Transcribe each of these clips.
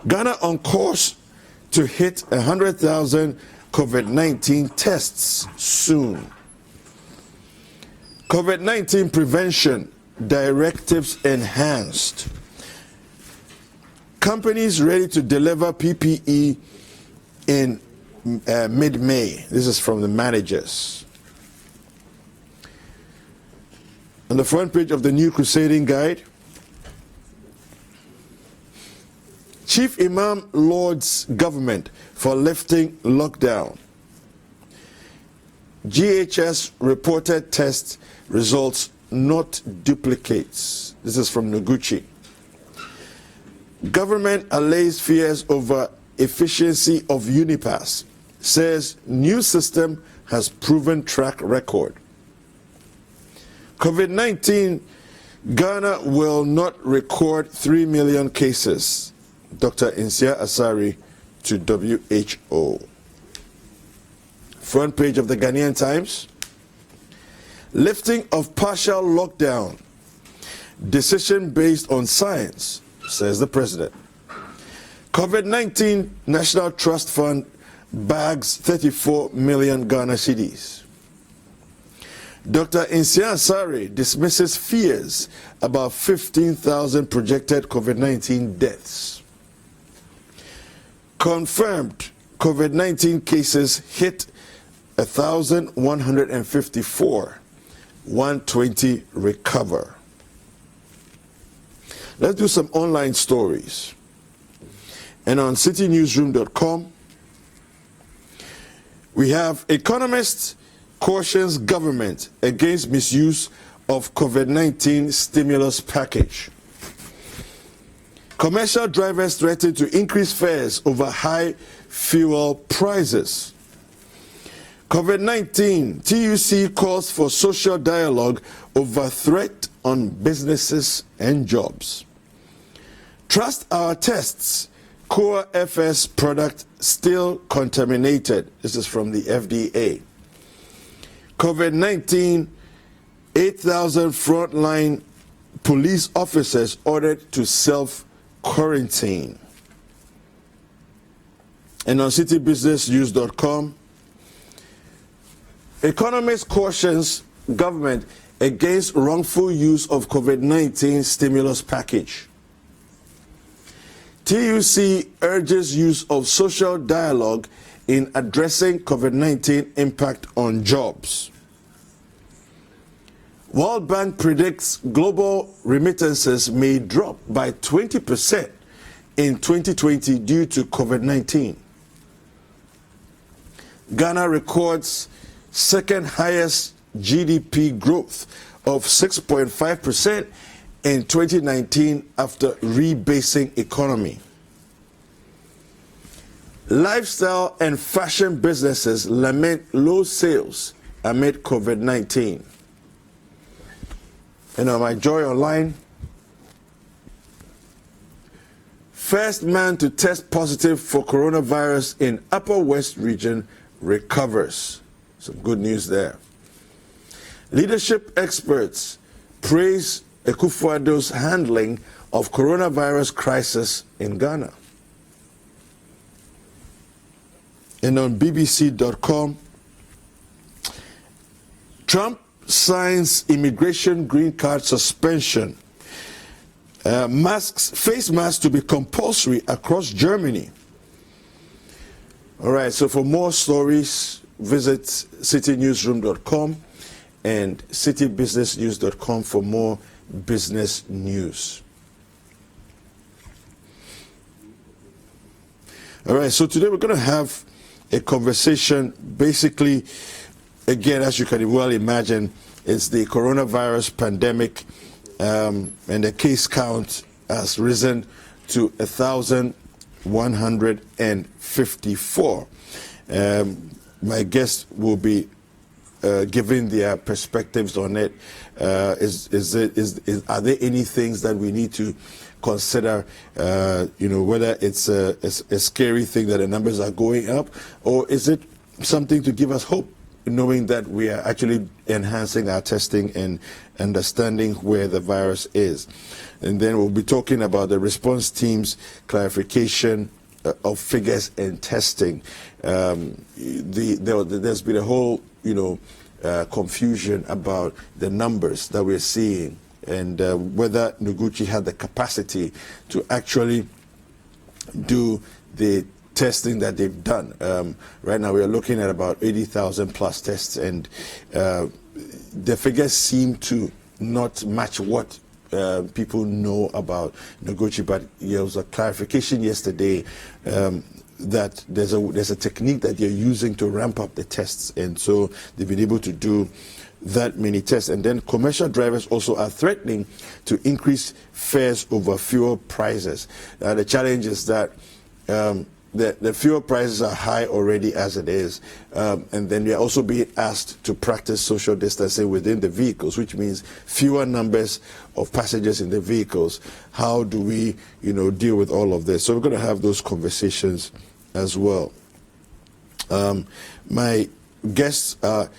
Ghana on course to hit 100,000 COVID-19 tests soon. COVID-19 prevention directives enhanced. Companies ready to deliver PPE in mid-May. This is from the managers. On the front page of the New Crusading Guide, Chief Imam lauds government for lifting lockdown. GHS reported test results not duplicates. This is from Noguchi. Government allays fears over efficiency of Unipass. Says new system has proven track record. COVID-19, Ghana will not record 3 million cases. Dr. Insia Asari to WHO. Front page of the Ghanaian Times. Lifting of partial lockdown. Decision based on science, says the president. COVID-19 National Trust Fund bags 34 million Ghana cedis. Dr. Insia Asari dismisses fears about 15,000 projected COVID-19 deaths. Confirmed COVID-19 cases hit 1,154, 120 recover. Let's do some online stories. And on citynewsroom.com, we have economist cautions government against misuse of COVID-19 stimulus package. Commercial drivers threaten to increase fares over high fuel prices. COVID-19, TUC calls for social dialogue over threat on businesses and jobs. Trust our tests. Core FS product still contaminated. This is from the FDA. COVID-19, 8,000 frontline police officers ordered to self-quarantine. And on citybusinessnews.com, economist cautions government against wrongful use of COVID-19 stimulus package. TUC urges use of social dialogue in addressing COVID-19 impact on jobs. World Bank predicts global remittances may drop by 20% in 2020 due to COVID-19. Ghana records second highest GDP growth of 6.5% in 2019 after rebasing economy. Lifestyle and fashion businesses lament low sales amid COVID-19. And on my Joy Online, first man to test positive for coronavirus in Upper West region recovers. Some good news there. Leadership experts praise Akufo-Addo's handling of coronavirus crisis in Ghana. And on BBC.com, Trump signs immigration green card suspension. Face masks to be compulsory across Germany. All right, so for more stories, visit citynewsroom.com and citybusinessnews.com for more business news. All right, so today we're going to have a conversation. Basically, again, as you can well imagine, it's the coronavirus pandemic, and the case count has risen to 1,154. My guests will be giving their perspectives on it. Are there any things that we need to consider, whether it's a scary thing that the numbers are going up, or is it something to give us hope knowing that we are actually enhancing our testing and understanding where the virus is. And then we'll be talking about the response team's clarification of figures and testing. There's been a whole, confusion about the numbers that we're seeing and whether Noguchi had the capacity to actually do the testing that they've done. Right now we are looking at about 80,000 plus tests, and the figures seem to not match what people know about Noguchi, but there was a clarification yesterday that there's a technique that they're using to ramp up the tests, and so they've been able to do that many tests. And then commercial drivers also are threatening to increase fares over fuel prices. The challenge is that the fuel prices are high already as it is, and then they're also being asked to practice social distancing within the vehicles, which means fewer numbers of passengers in the vehicles. How do we, deal with all of this? So we're going to have those conversations as well. My guests are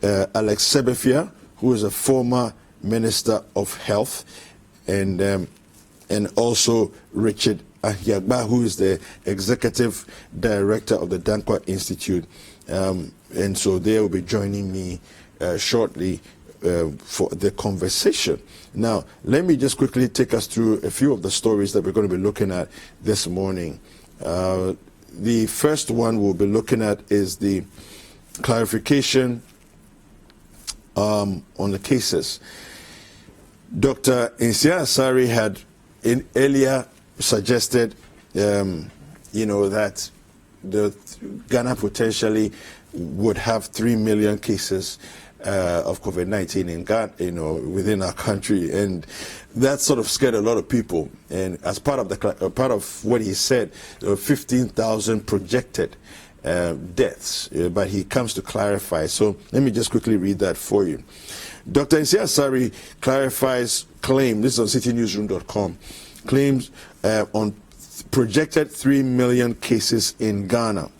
Alex Sabathia, who is a former Minister of Health, and also Richard Ahiagba, who is the Executive Director of the Dankwa Institute. And so they will be joining me shortly for the conversation. Now, let me just quickly take us through a few of the stories that we're going to be looking at this morning. The first one we'll be looking at is the clarification on the cases. Dr. Insia Asari had earlier suggested, that Ghana potentially would have 3 million cases of COVID-19 in Ghana, within our country, and that sort of scared a lot of people. And as part of what he said, there were 15,000 projected deaths, but he comes to clarify. So let me just quickly read that for you. Dr. Insia Asari claims, this is on citynewsroom.com, claims on projected 3 million cases in Ghana.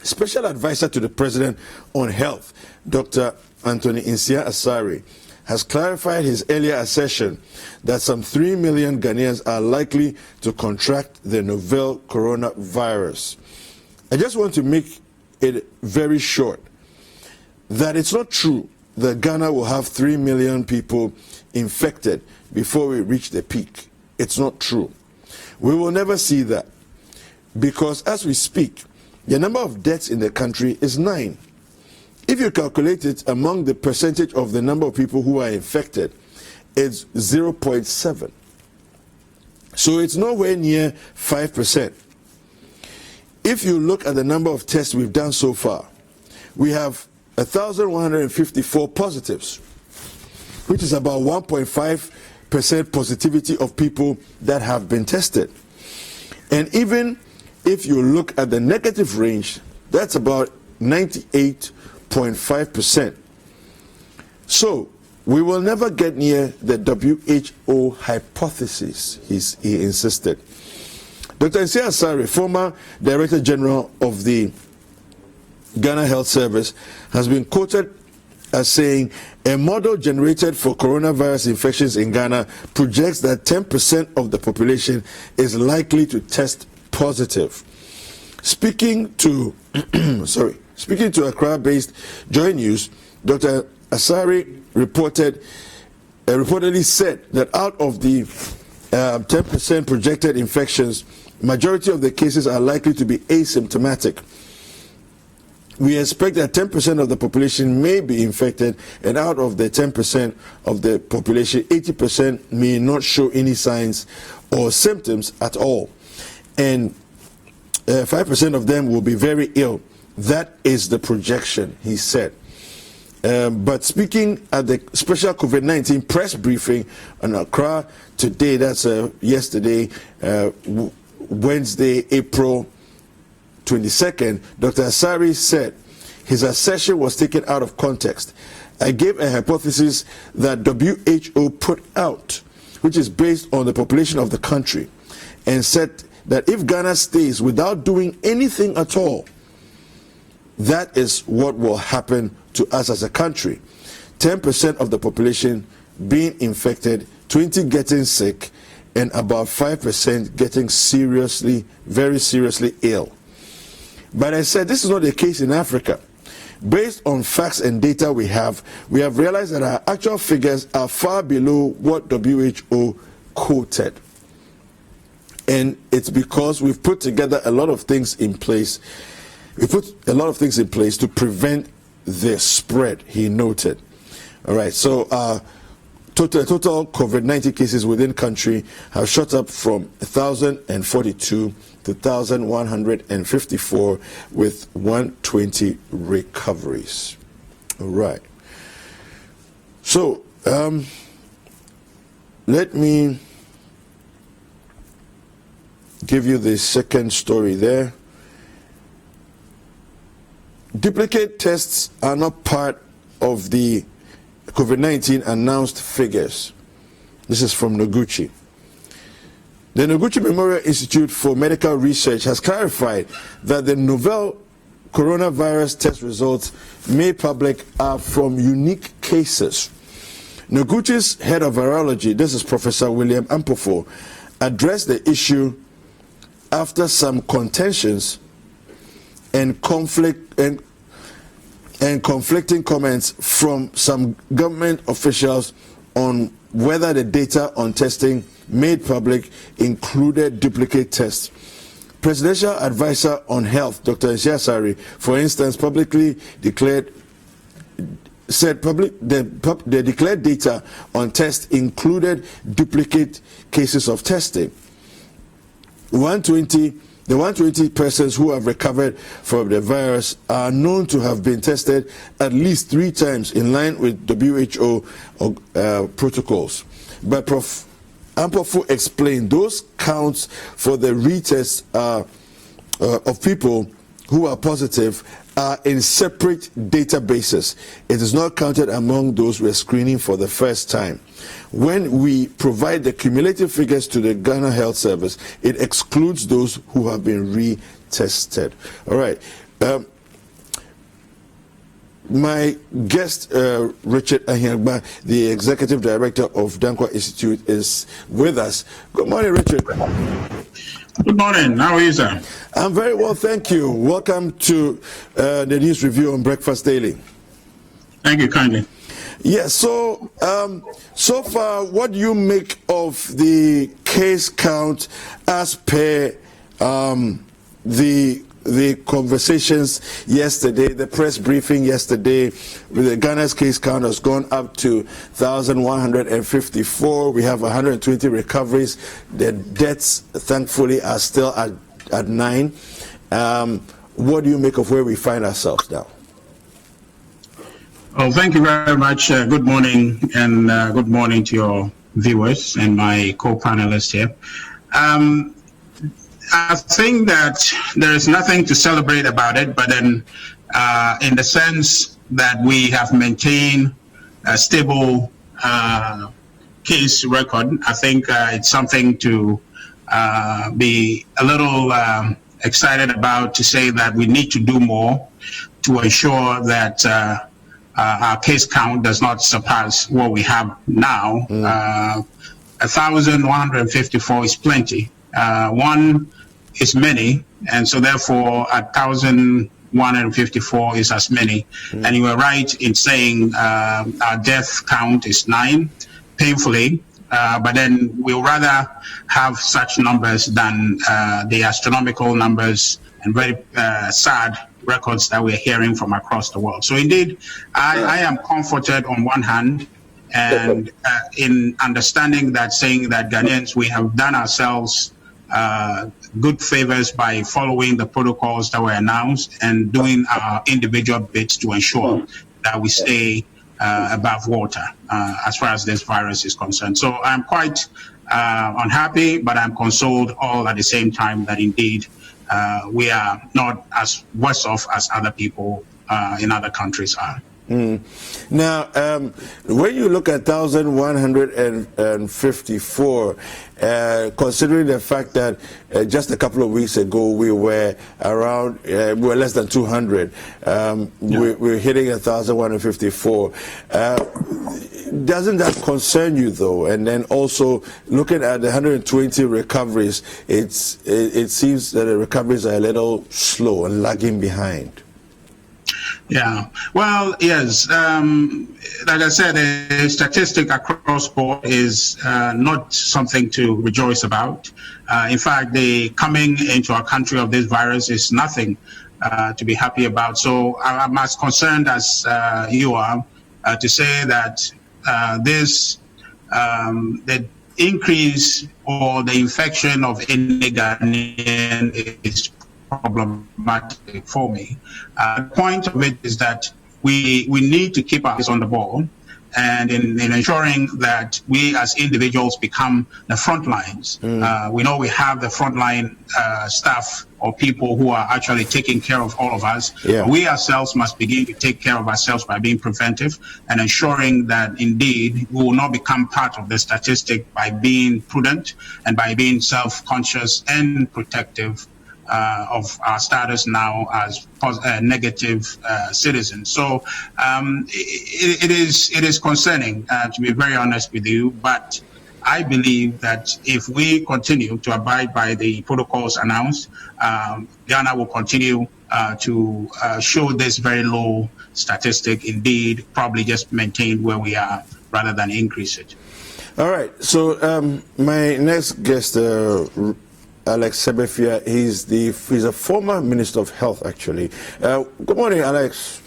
Special advisor to the President on Health, Dr. Anthony Insia Asari, has clarified his earlier assertion that some 3 million Ghanaians are likely to contract the novel coronavirus. I just want to make it very short that it's not true that Ghana will have 3 million people infected before we reach the peak. It's not true. We will never see that, because as we speak, the number of deaths in the country is 9. If you calculate it among the percentage of the number of people who are infected, it's 0.7. So it's nowhere near 5%. If you look at the number of tests we've done so far, we have 1,154 positives, which is about 1.5% positivity of people that have been tested. And even if you look at the negative range, that's about 98.5%. So we will never get near the WHO hypothesis, he insisted. Dr. Insia Asari, former Director General of the Ghana Health Service, has been quoted as saying a model generated for coronavirus infections in Ghana projects that 10% of the population is likely to test positive. Speaking to Accra-based Joy News, Dr. Asari reportedly said that out of the 10% projected infections, majority of the cases are likely to be asymptomatic. We expect that 10% of the population may be infected, and out of the 10% of the population, 80% may not show any signs or symptoms at all. And 5% of them will be very ill. That is the projection, he said. But speaking at the special COVID-19 press briefing on Accra today, that's yesterday, Wednesday, April 22nd, Dr. Asari said his assertion was taken out of context. I gave a hypothesis that WHO put out, which is based on the population of the country, and said that if Ghana stays without doing anything at all, that is what will happen to us as a country. 10% of the population being infected, 20 getting sick, and about 5% getting seriously, very seriously ill. But I said this is not the case in Africa. Based on facts and data we have realized that our actual figures are far below what WHO quoted. And it's because we've put together a lot of things in place. We put a lot of things in place to prevent the spread, he noted. All right, so total COVID-19 cases within country have shot up from 1,042 to 1,154 with 120 recoveries. All right. So let me give you the second story there. Duplicate tests are not part of the COVID-19 announced figures. This is from Noguchi. The Noguchi Memorial Institute for Medical Research has clarified that the novel coronavirus test results made public are from unique cases. Noguchi's head of virology, this is Professor William Ampofo, addressed the issue after some contentions and conflicting comments from some government officials on whether the data on testing made public included duplicate tests. Presidential Advisor on Health, Dr. Nsiasari, for instance, publicly declared the declared data on tests included duplicate cases of testing. The 120 persons who have recovered from the virus are known to have been tested at least 3 times in line with WHO protocols. But Prof. Ampofo explained those counts for the retests of people who are positive are in separate databases. It is not counted among those we're screening for the first time. When we provide the cumulative figures to the Ghana Health Service, it excludes those who have been retested. All right. My guest, Richard Ahiagba, the Executive Director of Dankwa Institute, is with us. Good morning, Richard. Good morning. How are you, sir? I'm very well, thank you. Welcome to the News Review on Breakfast Daily. Thank you kindly. Yes, so so far, what do you make of the case count as per the conversations yesterday, the press briefing yesterday? With the Ghana's case count has gone up to 1,154. We have 120 recoveries. The deaths, thankfully, are still at 9. What do you make of where we find ourselves now? Oh, thank you very much. Good morning, and good morning to your viewers and my co-panelists here. I think that there is nothing to celebrate about it, but then in the sense that we have maintained a stable case record, I think it's something to be a little excited about, to say that we need to do more to ensure that our case count does not surpass what we have now. 1,154 is plenty. One is many, and so therefore 1,154 is as many. And you were right in saying our death count is 9, painfully, but then we'll rather have such numbers than the astronomical numbers and very sad records that we're hearing from across the world. So indeed, I am comforted on one hand, and in understanding that, saying that Ghanaians, we have done ourselves good favors by following the protocols that were announced and doing our individual bits to ensure that we stay above water as far as this virus is concerned. So I'm quite unhappy, but I'm consoled all at the same time that indeed we are not as worse off as other people in other countries are. Now, when you look at 1,154, considering the fact that just a couple of weeks ago we were around, we were less than 200, we're hitting 1,154. Doesn't that concern you, though? And then also looking at the 120 recoveries, it seems that the recoveries are a little slow and lagging behind. Yeah, well, yes. Like I said, a statistic across board is not something to rejoice about. In fact, the coming into our country of this virus is nothing to be happy about. So I'm as concerned as you are to say that the increase or the infection of any Ghanaian is problematic for me. The point of it is that we need to keep our eyes on the ball, and in ensuring that we as individuals become the front lines. We know we have the frontline staff or people who are actually taking care of all of us. Yeah. We ourselves must begin to take care of ourselves by being preventive and ensuring that indeed we will not become part of the statistic by being prudent and by being self-conscious and protective of our status now as negative citizens. So it is concerning, to be very honest with you, but I believe that if we continue to abide by the protocols announced, Ghana will continue to show this very low statistic, indeed, probably just maintain where we are rather than increase it. All right, so my next guest, Alex Sabathia, he's a former Minister of Health, actually. Good morning, Alex.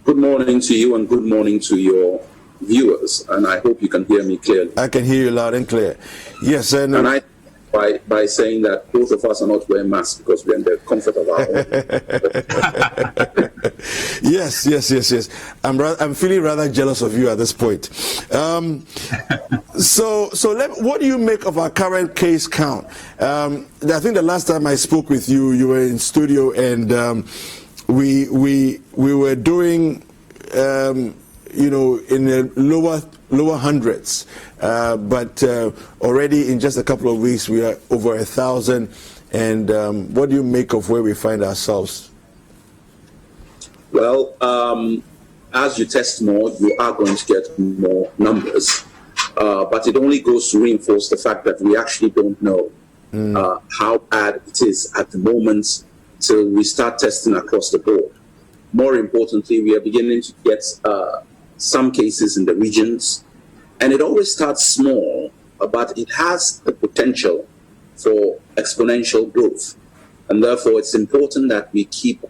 Good morning to you and good morning to your viewers, and I hope you can hear me clearly. I can hear you loud and clear. Yes, and I by saying that both of us are not wearing masks because we're in the comfort of our home. Yes. I'm feeling rather jealous of you at this point. What do you make of our current case count? I think the last time I spoke with you, you were in studio, and we were doing, in the lower hundreds, but already in just a couple of weeks we are over 1,000. And what do you make of where we find ourselves? Well, as you test more, you are going to get more numbers, but it only goes to reinforce the fact that we actually don't know how bad it is at the moment till we start testing across the board. More importantly, we are beginning to get some cases in the regions, and it always starts small, but it has the potential for exponential growth, and therefore it's important that we keep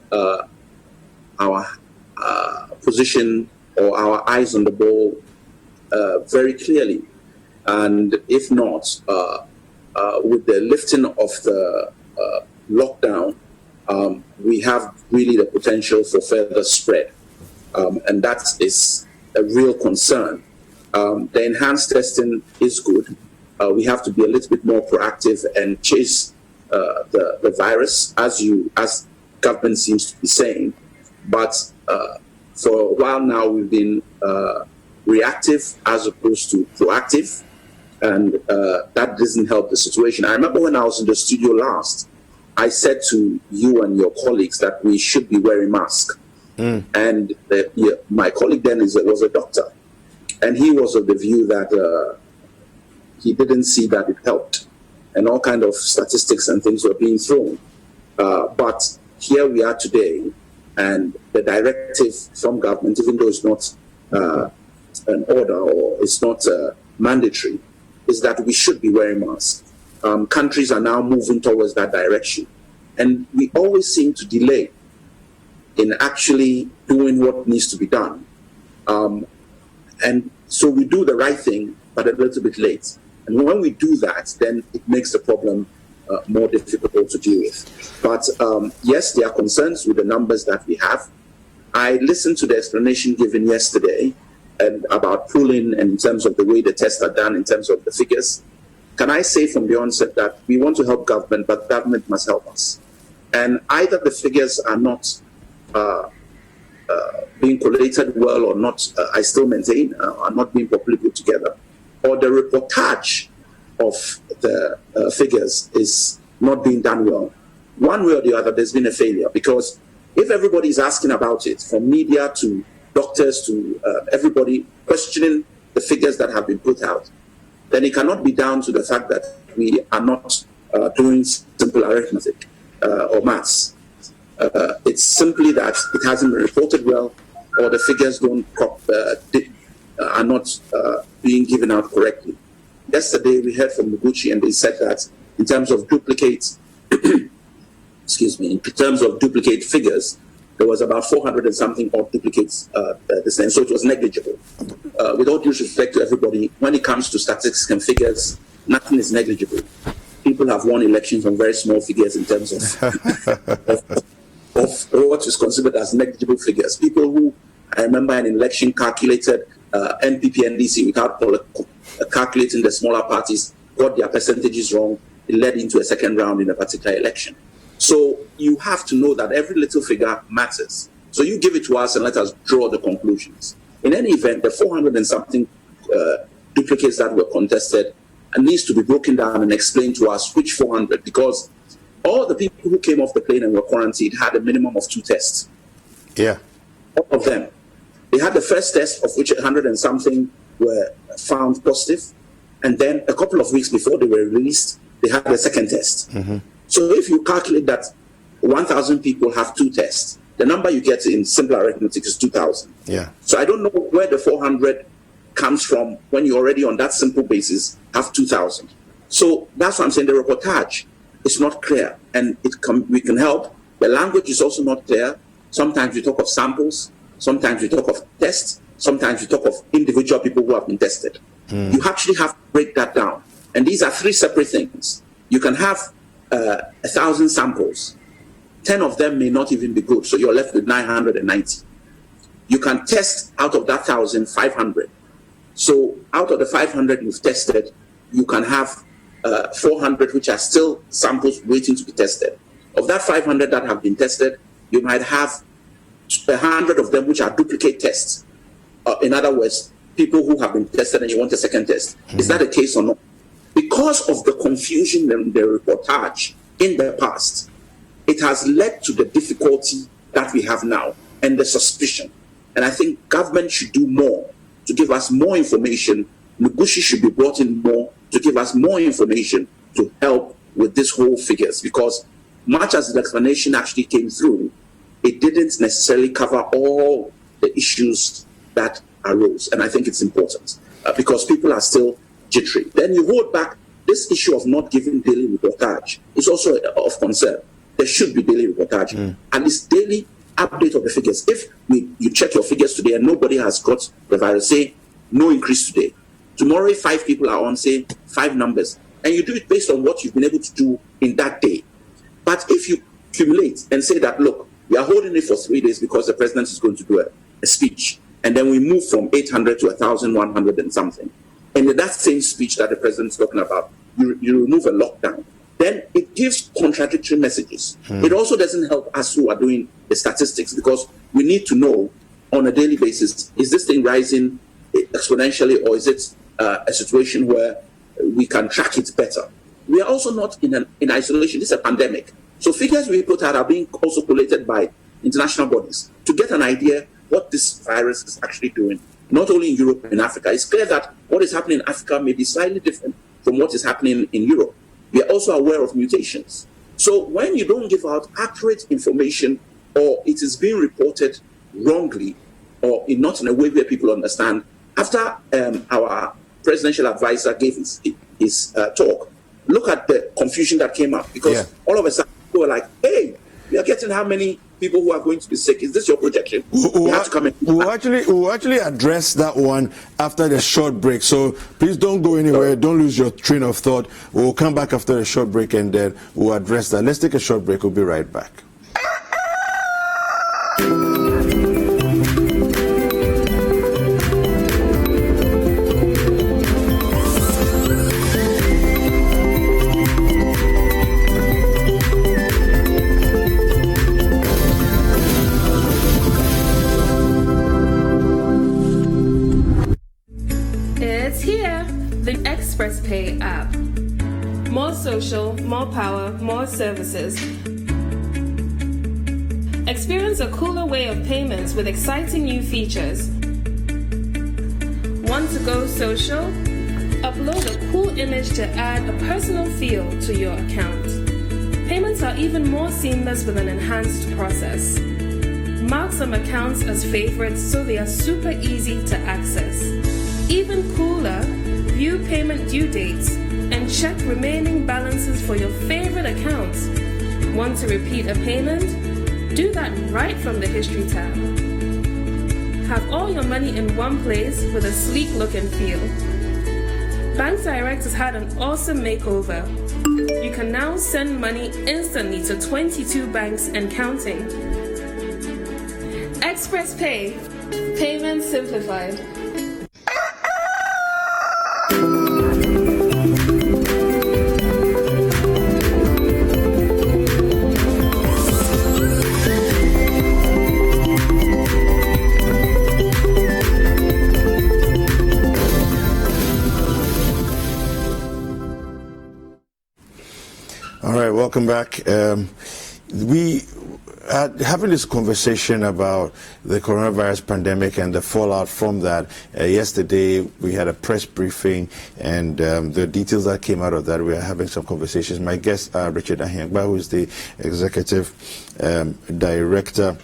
our position or our eyes on the ball very clearly. And if not, with the lifting of the lockdown, we have really the potential for further spread, and that is a real concern. The enhanced testing is good. We have to be a little bit more proactive and chase the virus, as government seems to be saying. But for a while now, we've been reactive as opposed to proactive, and that doesn't help the situation. I remember when I was in the studio last, I said to you and your colleagues that we should be wearing masks. And my colleague then was a doctor, and he was of the view that he didn't see that it helped, and all kind of statistics and things were being thrown. But here we are today, and the directive from government, even though it's not an order or it's not mandatory, is that we should be wearing masks. Countries are now moving towards that direction, and we always seem to delay in actually doing what needs to be done. And so we do the right thing, but a little bit late. And when we do that, then it makes the problem more difficult to deal with. But yes, there are concerns with the numbers that we have. I listened to the explanation given yesterday and about pooling and in terms of the way the tests are done, in terms of the figures. Can I say from the onset that we want to help government, but government must help us. And either the figures are not being collated well or not, I still maintain, are not being properly put together, or the reportage of the figures is not being done well. One way or the other, there's been a failure, because if everybody is asking about it, from media to doctors to everybody questioning the figures that have been put out, then it cannot be down to the fact that we are not doing simple arithmetic or maths. It's simply that it hasn't been reported well, or the figures are not being given out correctly. Yesterday, we heard from Noguchi, and they said that in terms of duplicate, in terms of duplicate figures, there was about 400 and something of duplicates this time, so it was negligible. With all due respect to everybody, when it comes to statistics and figures, nothing is negligible. People have won elections on very small figures in terms of what is considered as negligible figures. People who, I remember an election calculated NPP, NDC without calculating the smaller parties, got their percentages wrong. It led into a second round in a particular election. So you have to know that every little figure matters. So you give it to us and let us draw the conclusions. In any event, the 400 and something duplicates that were contested needs to be broken down and explained to us which 400, because all the people who came off the plane and were quarantined had a minimum of 2 tests. Yeah. All of them. They had the first test, of which 100 and something were found positive, and then a couple of weeks before they were released, they had a second test. Mm-hmm. So if you calculate that 1,000 people have 2 tests, the number you get in simple arithmetic is 2,000. Yeah. So I don't know where the 400 comes from when you already on that simple basis have 2,000. So that's what I'm saying. The reportage is not clear, and we can help. The language is also not clear. Sometimes we talk of samples, sometimes we talk of tests, sometimes we talk of individual people who have been tested. You actually have to break that down. And these are 3 separate things. You can have 1,000 samples. 10 of them may not even be good, so you're left with 990. You can test out of that 1,000, 500. So out of the 500 you've tested, you can have 400 which are still samples waiting to be tested. Of that 500 that have been tested, you might have 100 of them which are duplicate tests. In other words, people who have been tested and you want a second test. Is that the case or not? Because of the confusion and the reportage in the past, it has led to the difficulty that we have now and the suspicion. And I think government should do more to give us more information. Noguchi should be brought in more to give us more information to help with this whole figures, because much as the explanation actually came through, it didn't necessarily cover all the issues that arose. And I think it's important because people are still jittery. Then you hold back this issue of not giving daily reportage. It's also of concern. There should be daily reportage, and this daily update of the figures. If you check your figures today and nobody has got the virus, say no increase today. Tomorrow, if 5 people are on, say 5 numbers, and you do it based on what you've been able to do in that day. But if you accumulate and say that, look, we are holding it for 3 days because the president is going to do a speech, and then we move from 800 to 1,100 and something, and in that same speech that the president is talking about, you remove a lockdown, then it gives contradictory messages. It also doesn't help us who are doing the statistics, because we need to know on a daily basis, is this thing rising exponentially, or is it a situation where we can track it better? We are also not in isolation. This is a pandemic. So figures we put out are being also collated by international bodies to get an idea what this virus is actually doing, not only in Europe and Africa. It's clear that what is happening in Africa may be slightly different from what is happening in Europe. We are also aware of mutations. So when you don't give out accurate information, or it is being reported wrongly, or not in a way where people understand, after our presidential advisor gave his talk, look at the confusion that came up, because all of a sudden people were like, hey, we are getting how many people who are going to be sick? Is this your projection? We'll actually address that one after the short break. So please don't go anywhere. Don't lose your train of thought. We'll come back after the short break and then we'll address that. Let's take a short break. We'll be right back. more services. Experience a cooler way of payments with exciting new features. Want to go social? Upload a cool image to add a personal feel to your account. Payments are even more seamless with an enhanced process. Mark some accounts as favorites so they are super easy to access. Even cooler, view payment due dates and check remaining balances for your favorite accounts. Want to repeat a payment? Do that right from the History tab. Have all your money in one place with a sleek look and feel. Bank Direct has had an awesome makeover. You can now send money instantly to 22 banks and counting. Express Pay. Payments simplified. All right, welcome back. We are having this conversation about the coronavirus pandemic and the fallout from that. Yesterday, we had a press briefing, and the details that came out of that, we are having some conversations. My guest, Richard Ahiangba, who is the Executive Director.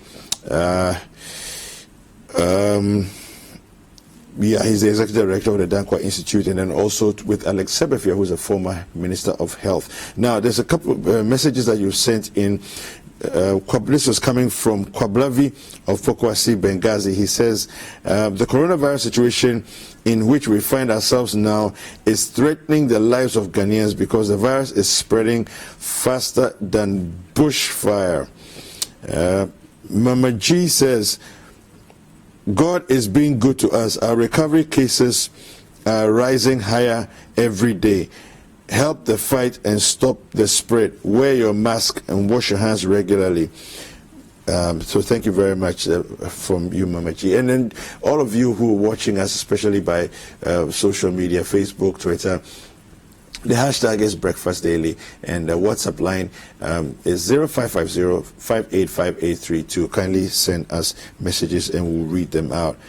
He's the Executive Director of the Dankwa Institute, and then also with Alex Sabathia, who's a former Minister of Health. Now, there's a couple of messages that you sent in. This was coming from Kwablavi of Pokwasi, Benghazi. He says, the coronavirus situation in which we find ourselves now is threatening the lives of Ghanaians because the virus is spreading faster than bushfire. Mama G says, God is being good to us. Our recovery cases are rising higher every day. Help the fight and stop the spread. Wear your mask and wash your hands regularly. So thank you very much from you, Mama G. And then all of you who are watching us, especially by social media, Facebook, Twitter, the hashtag is Breakfast Daily, and the WhatsApp line is 0550-585832. Kindly send us messages and we'll read them out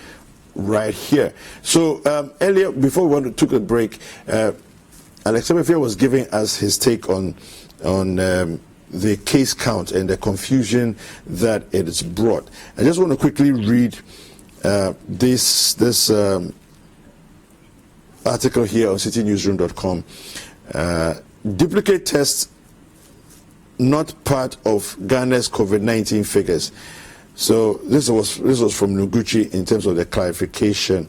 right here. So earlier, before we took a break, Alex Sabathia was giving us his take on the case count and the confusion that it has brought. I just want to quickly read this article here on citynewsroom.com. Duplicate tests not part of Ghana's COVID-19 figures. So this was from Noguchi in terms of the clarification.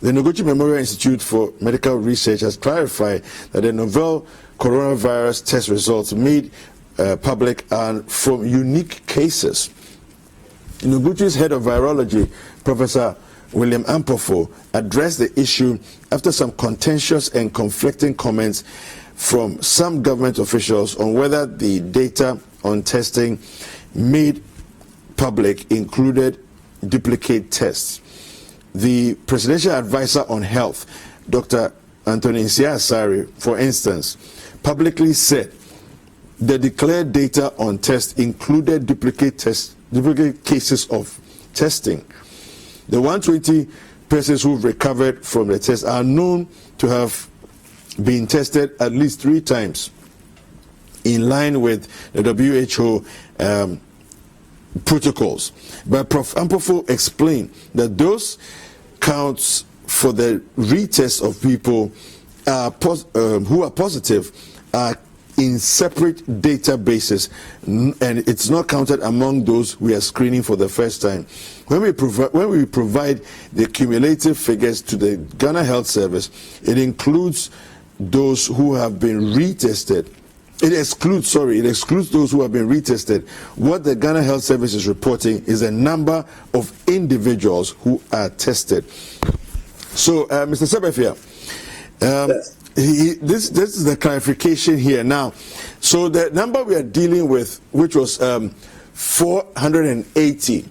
The Noguchi Memorial Institute for Medical Research has clarified that the novel coronavirus test results made public are from unique cases. Noguchi's head of virology, Professor William Ampofo, addressed the issue after some contentious and conflicting comments from some government officials on whether the data on testing made public included duplicate tests. The Presidential Advisor on Health, Dr. Anthony Nsiah-Asare, for instance, publicly said the declared data on tests included duplicate cases of testing. The 120 persons who've recovered from the test are known to have been tested at least 3 times, in line with the WHO protocols. But Prof. Ampofo explained that those counts for the retest of people who are positive are in separate databases, and it's not counted among those we are screening for the first time. When we provide the cumulative figures to the Ghana Health Service, it includes those who have been retested. It excludes those who have been retested. What the Ghana Health Service is reporting is a number of individuals who are tested. So, Mr. Sabathia, this is the clarification here. Now, so the number we are dealing with, which was 480,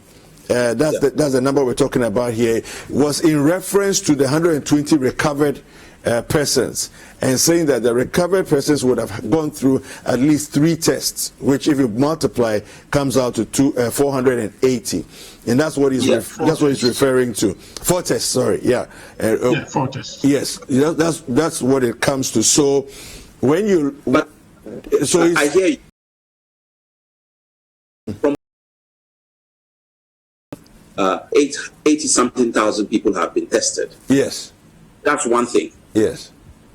that's the number we're talking about here, was in reference to the 120 recovered persons, and saying that the recovered persons would have gone through at least 3 tests, which if you multiply comes out to 480, and that's what he's that's what he's referring to. 4 tests, sorry, 4 tests. Yes, that's what it comes to. So when you, I hear you. From 80-something thousand people have been tested. Yes, that's one thing. Yes.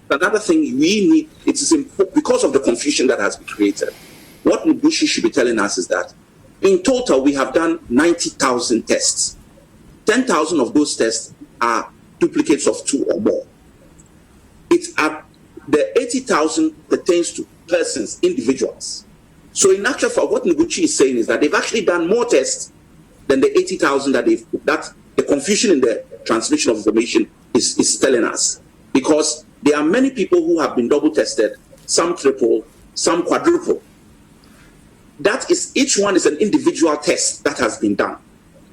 Another thing we need, it is important because of the confusion that has been created. What Nbushi should be telling us is that in total we have done 90,000 tests. 10,000 of those tests are duplicates of 2 or more. The 80,000 pertains to persons, individuals. So in actual fact, what Nbushi is saying is that they've actually done more tests than the 80,000 that the confusion in the transmission of information is telling us. Because there are many people who have been double tested, some triple, some quadruple. That is, each one is an individual test that has been done.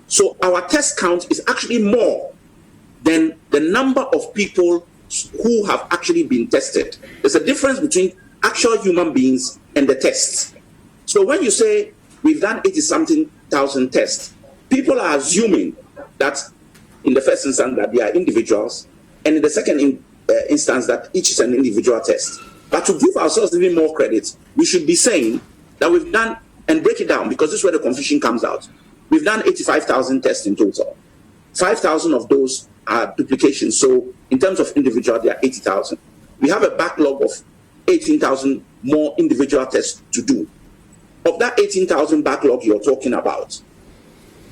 So our test count is actually more than the number of people who have actually been tested. There's a difference between actual human beings and the tests. So when you say we've done 80-something thousand tests, people are assuming that in the first instance that they are individuals, and in the second instance that each is an individual test. But to give ourselves even more credit, we should be saying that we've done, and break it down, because this is where the confusion comes out. We've done 85,000 tests in total. 5,000 of those are duplications. So in terms of individual, they are 80,000. We have a backlog of 18,000 more individual tests to do. Of that 18,000 backlog you're talking about,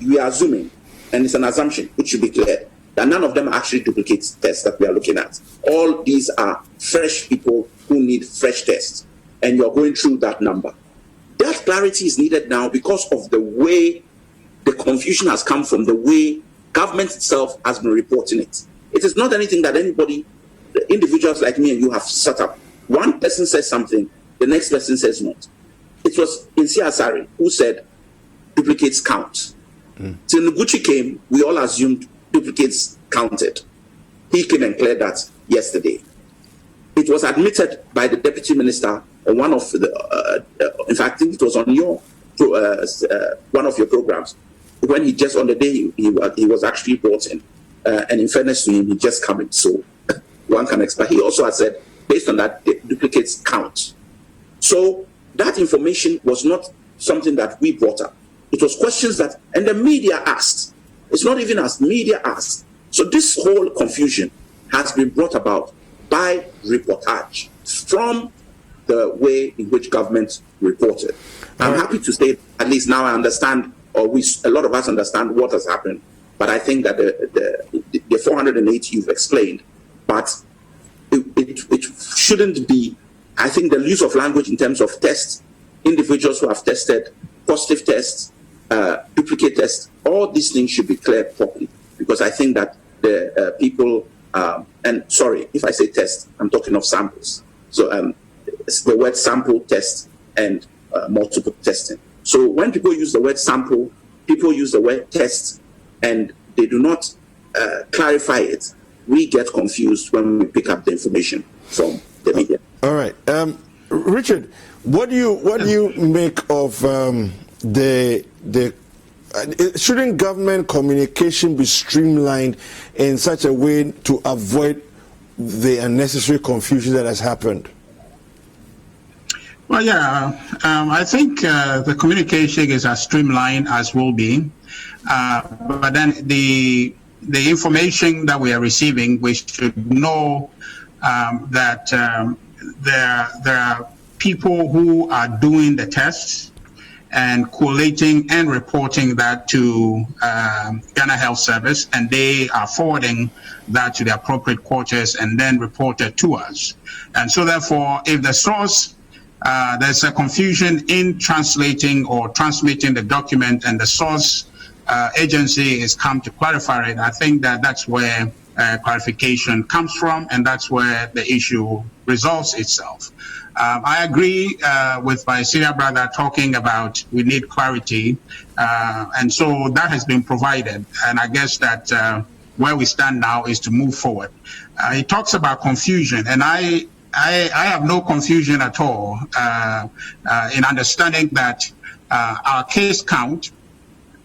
we are assuming, and it's an assumption, it should be clear, that none of them are actually duplicate tests that we are looking at. All these are fresh people who need fresh tests, and you're going through that number. That clarity is needed now because of the way the confusion has come from, the way government itself has been reporting it. It is not anything that anybody, individuals like me and you, have set up. One person says something, the next person says not. It was Insi Asari who said duplicates count. Till Noguchi came, we all assumed duplicates counted. He came and cleared that yesterday. It was admitted by the deputy minister on one of the, in fact, I think it was on your one of your programs, when he just on the day he was actually brought in, and in fairness to him, he just come in. So one can expect. He also has said, based on that, the duplicates count. So that information was not something that we brought up. It was questions that, and the media asked. It's not even asked, media asked. So this whole confusion has been brought about by reportage from the way in which government reported. I'm happy to say, at least now I understand, or a lot of us understand what has happened. But I think that the 480 you've explained, but it shouldn't be. I think the use of language in terms of tests, individuals who have tested, positive tests, duplicate tests, all these things should be cleared properly, because I think that the people, and sorry if I say test, I'm talking of samples. So it's the word sample, test, and multiple testing. So when people use the word sample, people use the word test, and they do not clarify it, we get confused when we pick up the information from the media. All right, Richard, what do you make of shouldn't government communication be streamlined in such a way to avoid the unnecessary confusion that has happened? Well, yeah, I think the communication is as streamlined as will be, but then the information that we are receiving, we should know that there are people who are doing the tests and collating and reporting that to Ghana Health Service, and they are forwarding that to the appropriate quarters and then report it to us. And so therefore, if the source, there's a confusion in translating or transmitting the document, and the source agency is come to clarify it, I think that that's where clarification comes from, and that's where the issue resolves itself. I agree with my senior brother talking about we need clarity, and so that has been provided. And I guess that where we stand now is to move forward. It talks about confusion, and I have no confusion at all in understanding that our case count,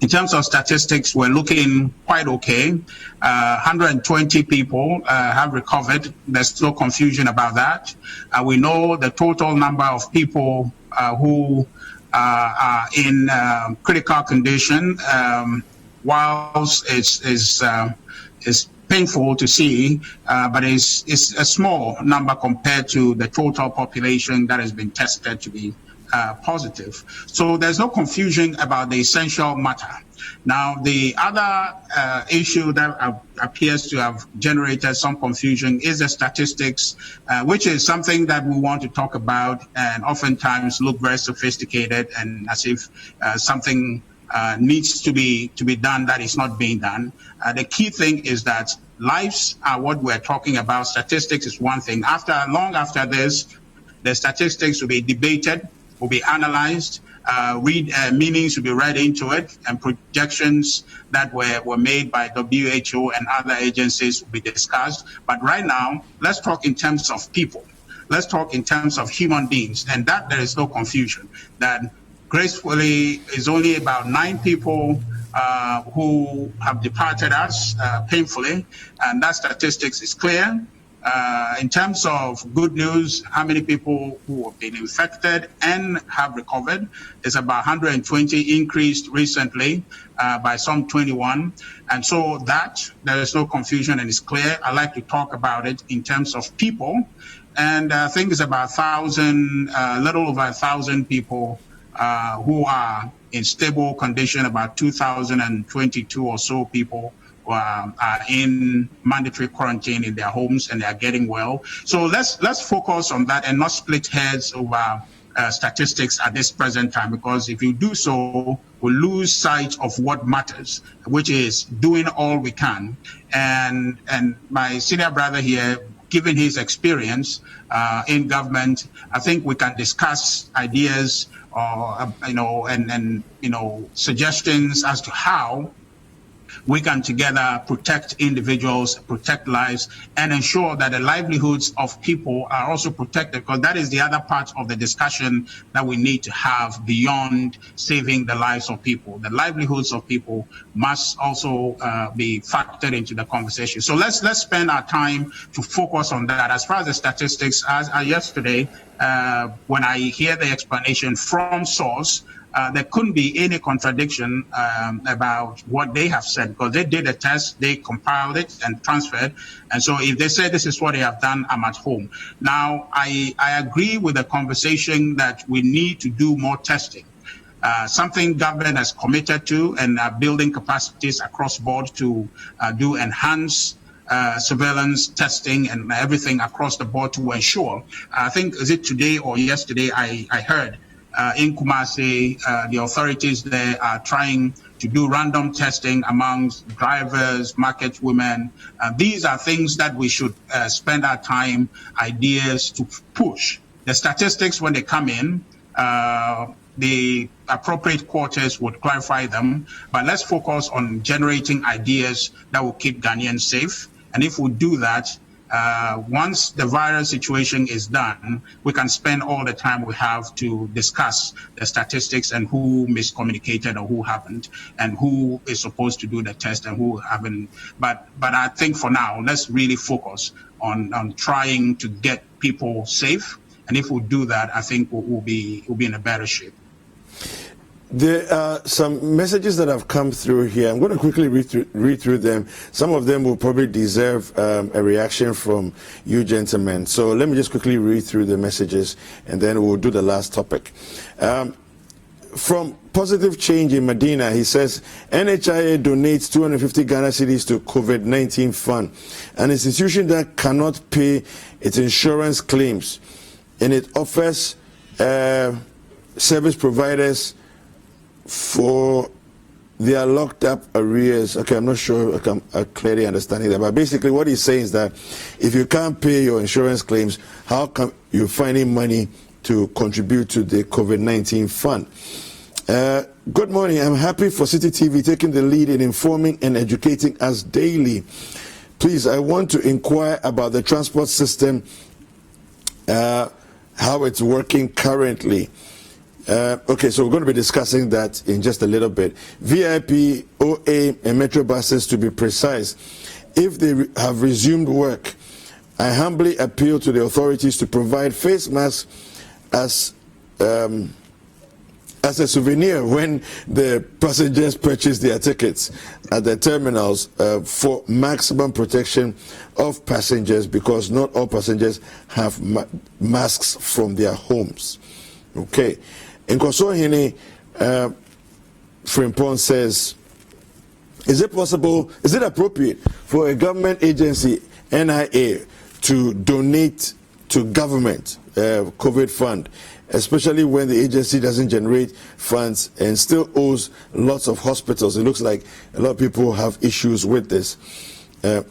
in terms of statistics, we're looking quite okay. 120 people have recovered. There's no confusion about that. We know the total number of people who are in critical condition, whilst it's painful to see, but it's a small number compared to the total population that has been tested to be positive. So there's no confusion about the essential matter. Now, the other issue that appears to have generated some confusion is the statistics, which is something that we want to talk about and oftentimes look very sophisticated and as if something needs to be done that is not being done. The key thing is that lives are what we're talking about. Statistics is one thing. Long after this, the statistics will be debated, will be analyzed, meanings will be read into it, and projections that were made by WHO and other agencies will be discussed. But right now, let's talk in terms of people. Let's talk in terms of human beings, and that there is no confusion. That gracefully is only about 9 people who have departed us painfully, and that statistics is clear. In terms of good news, how many people who have been infected and have recovered is about 120, increased recently by some 21. And so that there is no confusion and it's clear. I like to talk about it in terms of people. And I think it's about 1,000, little over 1,000 people who are in stable condition, about 2,022 or so people are in mandatory quarantine in their homes and they are getting well. So let's focus on that and not split heads over statistics at this present time, because if you do so, we'll lose sight of what matters, which is doing all we can. And my senior brother here, given his experience in government, I think we can discuss ideas or suggestions as to how we can together protect individuals, protect lives, and ensure that the livelihoods of people are also protected, because that is the other part of the discussion that we need to have beyond saving the lives of people. The livelihoods of people must also be factored into the conversation. So let's spend our time to focus on that. As far as the statistics, as yesterday, when I hear the explanation from source, there couldn't be any contradiction about what they have said, because they did a test, they compiled it and transferred. And so if they say this is what they have done, I'm at home. Now, I agree with the conversation that we need to do more testing. Something government has committed to and building capacities across board to do enhanced surveillance testing and everything across the board to ensure. I think, is it today or yesterday, I heard in Kumasi, the authorities there are trying to do random testing amongst drivers, market women. These are things that we should spend our time, ideas to push. The statistics, when they come in, the appropriate quarters would clarify them, but let's focus on generating ideas that will keep Ghanaians safe. And if we do that, once the virus situation is done, we can spend all the time we have to discuss the statistics and who miscommunicated or who haven't, and who is supposed to do the test and who haven't. But I think for now, let's really focus on trying to get people safe. And if we do that, I think we'll be in a better shape. There are some messages that have come through here. I'm going to quickly read through them. Some of them will probably deserve a reaction from you gentlemen. So let me just quickly read through the messages and then we'll do the last topic. From Positive Change in Medina, he says, NHIA donates 250 Ghana cedis to COVID-19 fund, an institution that cannot pay its insurance claims, and it offers service providers for their locked up arrears. Okay, I'm not sure I'm clearly understanding that, but basically what he's saying is that if you can't pay your insurance claims, how come you're finding money to contribute to the COVID-19 fund? Good morning. I'm happy for City TV taking the lead in informing and educating us daily. Please, I want to inquire about the transport system, how it's working currently. Okay, so we're going to be discussing that in just a little bit. VIP, OA, and Metro buses, to be precise, if they have resumed work, I humbly appeal to the authorities to provide face masks as a souvenir when the passengers purchase their tickets at the terminals for maximum protection of passengers, because not all passengers have masks from their homes. Okay. Nkosohene Frimpong says, is it appropriate for a government agency, NIA, to donate to government COVID fund, especially when the agency doesn't generate funds and still owes lots of hospitals? It looks like a lot of people have issues with this.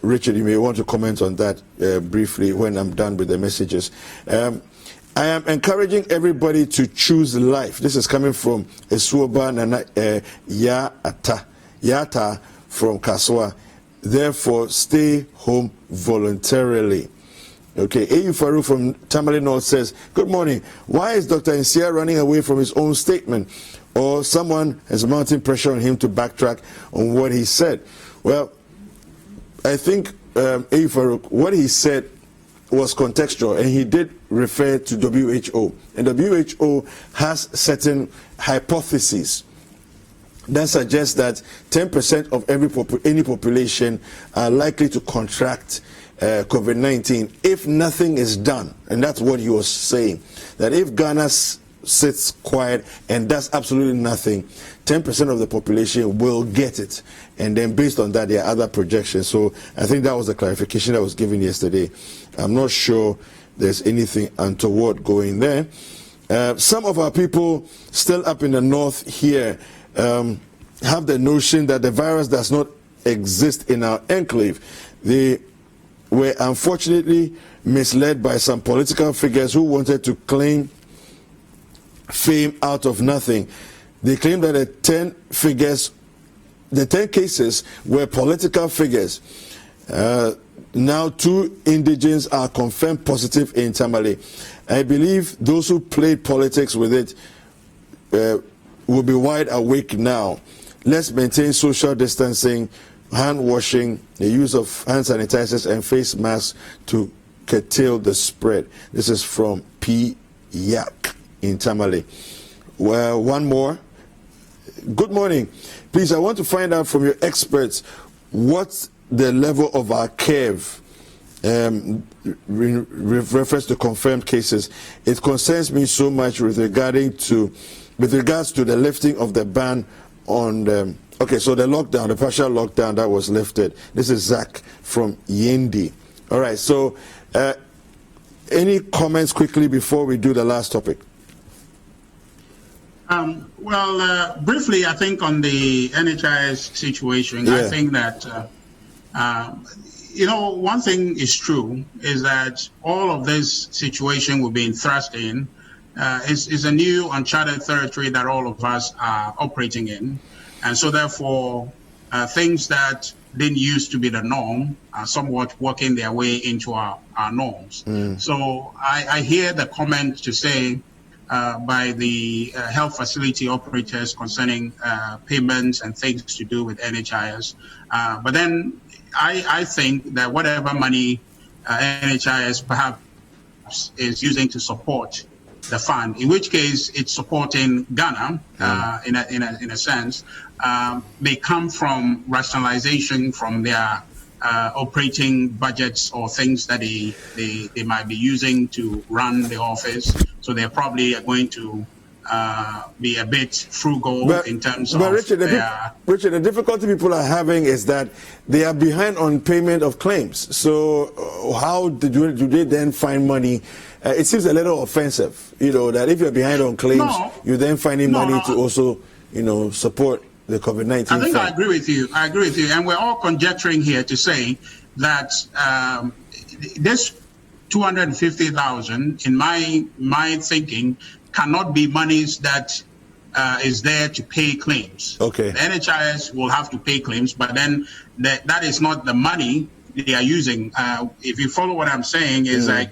Richard, you may want to comment on that briefly when I'm done with the messages. I am encouraging everybody to choose life. This is coming from Esuoba Nana Yata from Kaswa. Therefore, stay home voluntarily. Okay, A.U. Faru from Tamale North says, good morning. Why is Dr. Nsia running away from his own statement? Or someone has mounting pressure on him to backtrack on what he said? Well, I think A.U. Faru, what he said was contextual, and he did refer to WHO. And WHO has certain hypotheses that suggest that 10% of any population are likely to contract COVID-19 if nothing is done. And that's what he was saying, that if Ghana sits quiet and does absolutely nothing, 10% of the population will get it. And then based on that, there are other projections. So I think that was the clarification that was given yesterday. I'm not sure there's anything untoward going there. Some of our people still up in the north here have the notion that the virus does not exist in our enclave. They were unfortunately misled by some political figures who wanted to claim fame out of nothing. They claim that the 10 cases were political figures. Now 2 indigents are confirmed positive in Tamale. I believe those who played politics with it will be wide awake now. Let's maintain social distancing, hand washing, the use of hand sanitizers and face masks to curtail the spread. This is from P. Yak in Tamale. Well, one more. Good morning. Please, I want to find out from your experts what's the level of our curve reference to confirmed cases. It concerns me so much with regards to the lifting of the ban on the, okay, so the lockdown, the partial lockdown that was lifted. This is Zach from Yendi. All right, so any comments quickly before we do the last topic? Briefly, I think on the NHIS situation, I think that, one thing is true, is that all of this situation we've been thrust in is a new uncharted territory that all of us are operating in. And so therefore, things that didn't used to be the norm are somewhat working their way into our norms. So I hear the comment to say by the health facility operators concerning payments and things to do with NHIS. But then I think that whatever money NHIS perhaps is using to support the fund, in which case it's supporting Ghana in a sense, may come from rationalization from their operating budgets or things that they might be using to run the office. So they probably are going to be a bit frugal in terms of Richard, the difficulty people are having is that they are behind on payment of claims. So how do they then find money? It seems a little offensive, that if you're behind on claims, you're then finding money to also, support the COVID-19 I think fund. I agree with you. And we're all conjecturing here to say that this 250,000, in my thinking, cannot be monies that is there to pay claims. Okay. The NHIS will have to pay claims, but then that is not the money they are using. If you follow what I'm saying, is like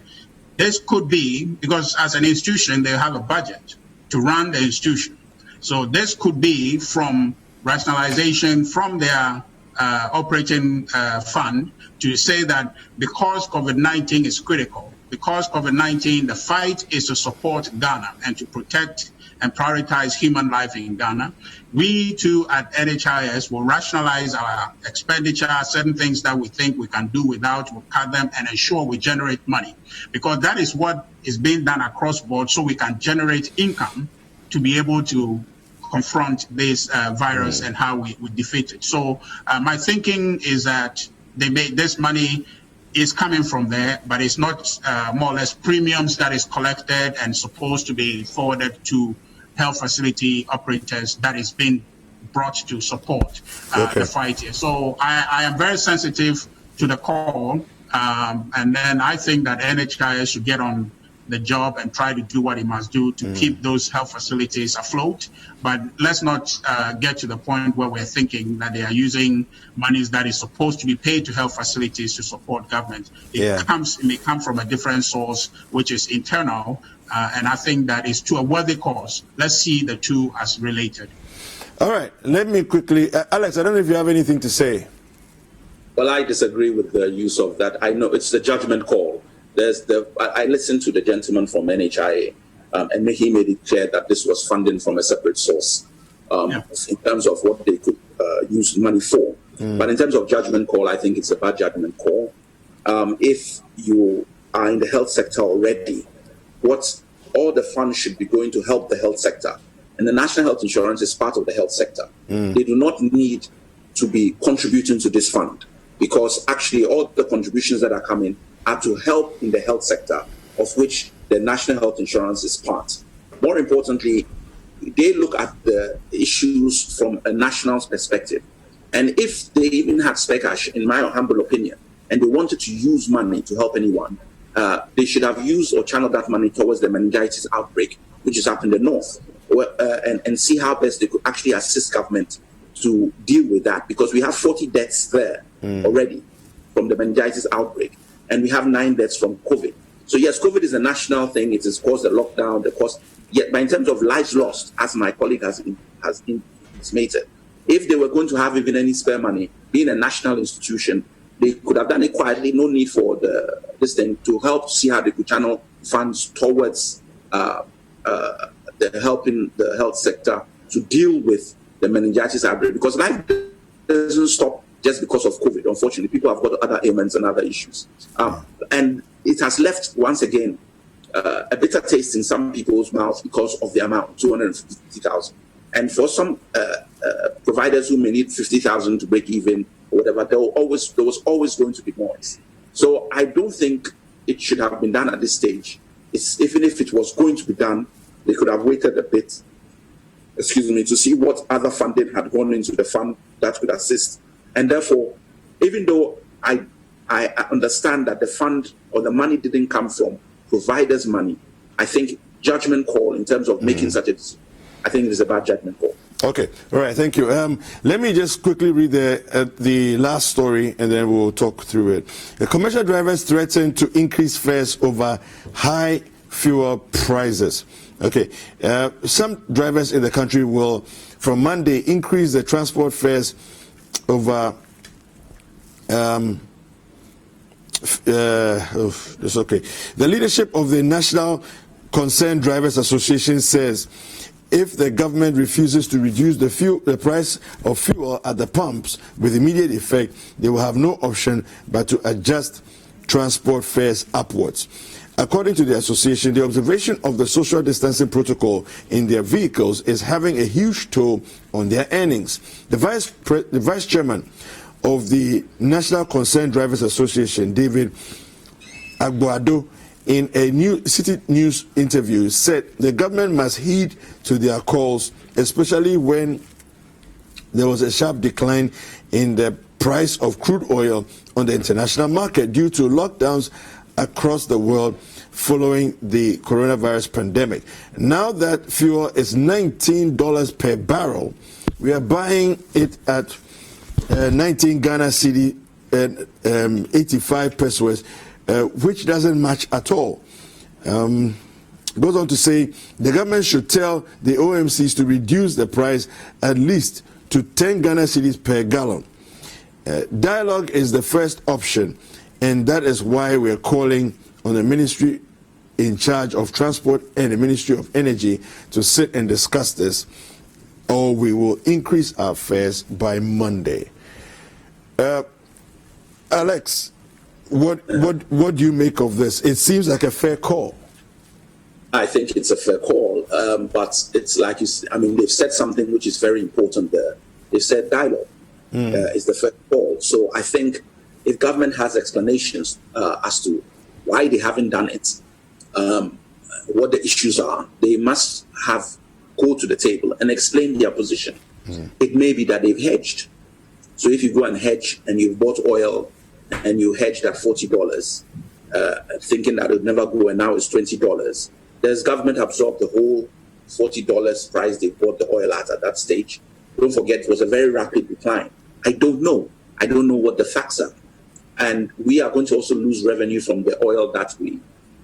this could be, because as an institution, they have a budget to run the institution. So this could be from rationalization from their operating fund to say that because COVID-19 is critical, because COVID-19, the fight is to support Ghana and to protect and prioritize human life in Ghana. We too at NHIS will rationalize our expenditure, certain things that we think we can do without, we'll cut them and ensure we generate money. Because that is what is being done across board, so we can generate income to be able to confront this virus and how we defeat it. So my thinking is that this money is coming from there, but it's not more or less premiums that is collected and supposed to be forwarded to health facility operators that is being brought to support the fight here. So I am very sensitive to the call, and then I think that NHIS should get on the job and try to do what it must do to keep those health facilities afloat. But let's not get to the point where we're thinking that they are using monies that is supposed to be paid to health facilities to support government. It may come from a different source, which is internal, and I think that is to a worthy cause. Let's see the two as related. All right, let me quickly, Alex, I don't know if you have anything to say. Well, I disagree with the use of that. I know it's the judgment call. I listened to the gentleman from NHIA, and he made it clear that this was funding from a separate source in terms of what they could use money for. But in terms of judgment call, I think it's a bad judgment call. If you are in the health sector already, all the funds should be going to help the health sector. And the National Health Insurance is part of the health sector. They do not need to be contributing to this fund, because actually all the contributions that are coming are to help in the health sector, of which the National Health Insurance is part. More importantly, they look at the issues from a national perspective. And if they even had spare cash, in my humble opinion, and they wanted to use money to help anyone, they should have used or channeled that money towards the meningitis outbreak, which is up in the north, and see how best they could actually assist government to deal with that, because we have 40 deaths there already from the meningitis outbreak. And we have 9 deaths from COVID. So yes, COVID is a national thing. It has caused a lockdown, but in terms of lives lost, as my colleague has intimated, if they were going to have even any spare money, being a national institution, they could have done it quietly. No need for this thing to help see how they could channel funds towards helping the health sector to deal with the meningitis outbreak. Because life doesn't stop just because of COVID. Unfortunately, people have got other ailments and other issues. And it has left, once again, a bitter taste in some people's mouths because of the amount, 250,000. And for some providers who may need 50,000 to break even or whatever, there was always going to be noise. So I don't think it should have been done at this stage. Even if it was going to be done, they could have waited a bit, to see what other funding had gone into the fund that could assist. And therefore, even though I understand that the fund or the money didn't come from providers' money, I think judgment call in terms of making such a decision, I think it is a bad judgment call. Okay, all right, thank you. Let me just quickly read the last story, and then we'll talk through it. The commercial drivers threaten to increase fares over high fuel prices. Okay, some drivers in the country will, from Monday, increase the transport fares over it's okay. The leadership of the National Concerned Drivers Association says if the government refuses to reduce the price of fuel at the pumps with immediate effect, they will have no option but to adjust transport fares upwards. According to the association, the observation of the social distancing protocol in their vehicles is having a huge toll on their earnings. The vice chairman of the National Concerned Drivers Association, David Agboado, in a new City News interview, said the government must heed to their calls, especially when there was a sharp decline in the price of crude oil on the international market due to lockdowns across the world following the coronavirus pandemic. Now that fuel is $19 per barrel, we are buying it at 19 Ghana cedi and 85 pesos, which doesn't match at all. Goes on to say the government should tell the OMCs to reduce the price at least to 10 Ghana cedis per gallon. Dialogue is the first option, and that is why we are calling on the ministry in charge of transport and the Ministry of Energy to sit and discuss this, or we will increase our fares by Monday. Alex, what do you make of this? It seems like a fair call. I think it's a fair call, but it's like they've said something which is very important there. They said dialogue is the fair call. So I think if government has explanations as to why they haven't done it, what the issues are, they must go to the table and explain their position. It may be that they've hedged. So if you go and hedge and you've bought oil and you hedged at $40, thinking that it would never go and now it's $20, does government absorb the whole $40 price they bought the oil at that stage? Don't forget, it was a very rapid decline. I don't know. I don't know what the facts are. And we are going to also lose revenue from the oil that we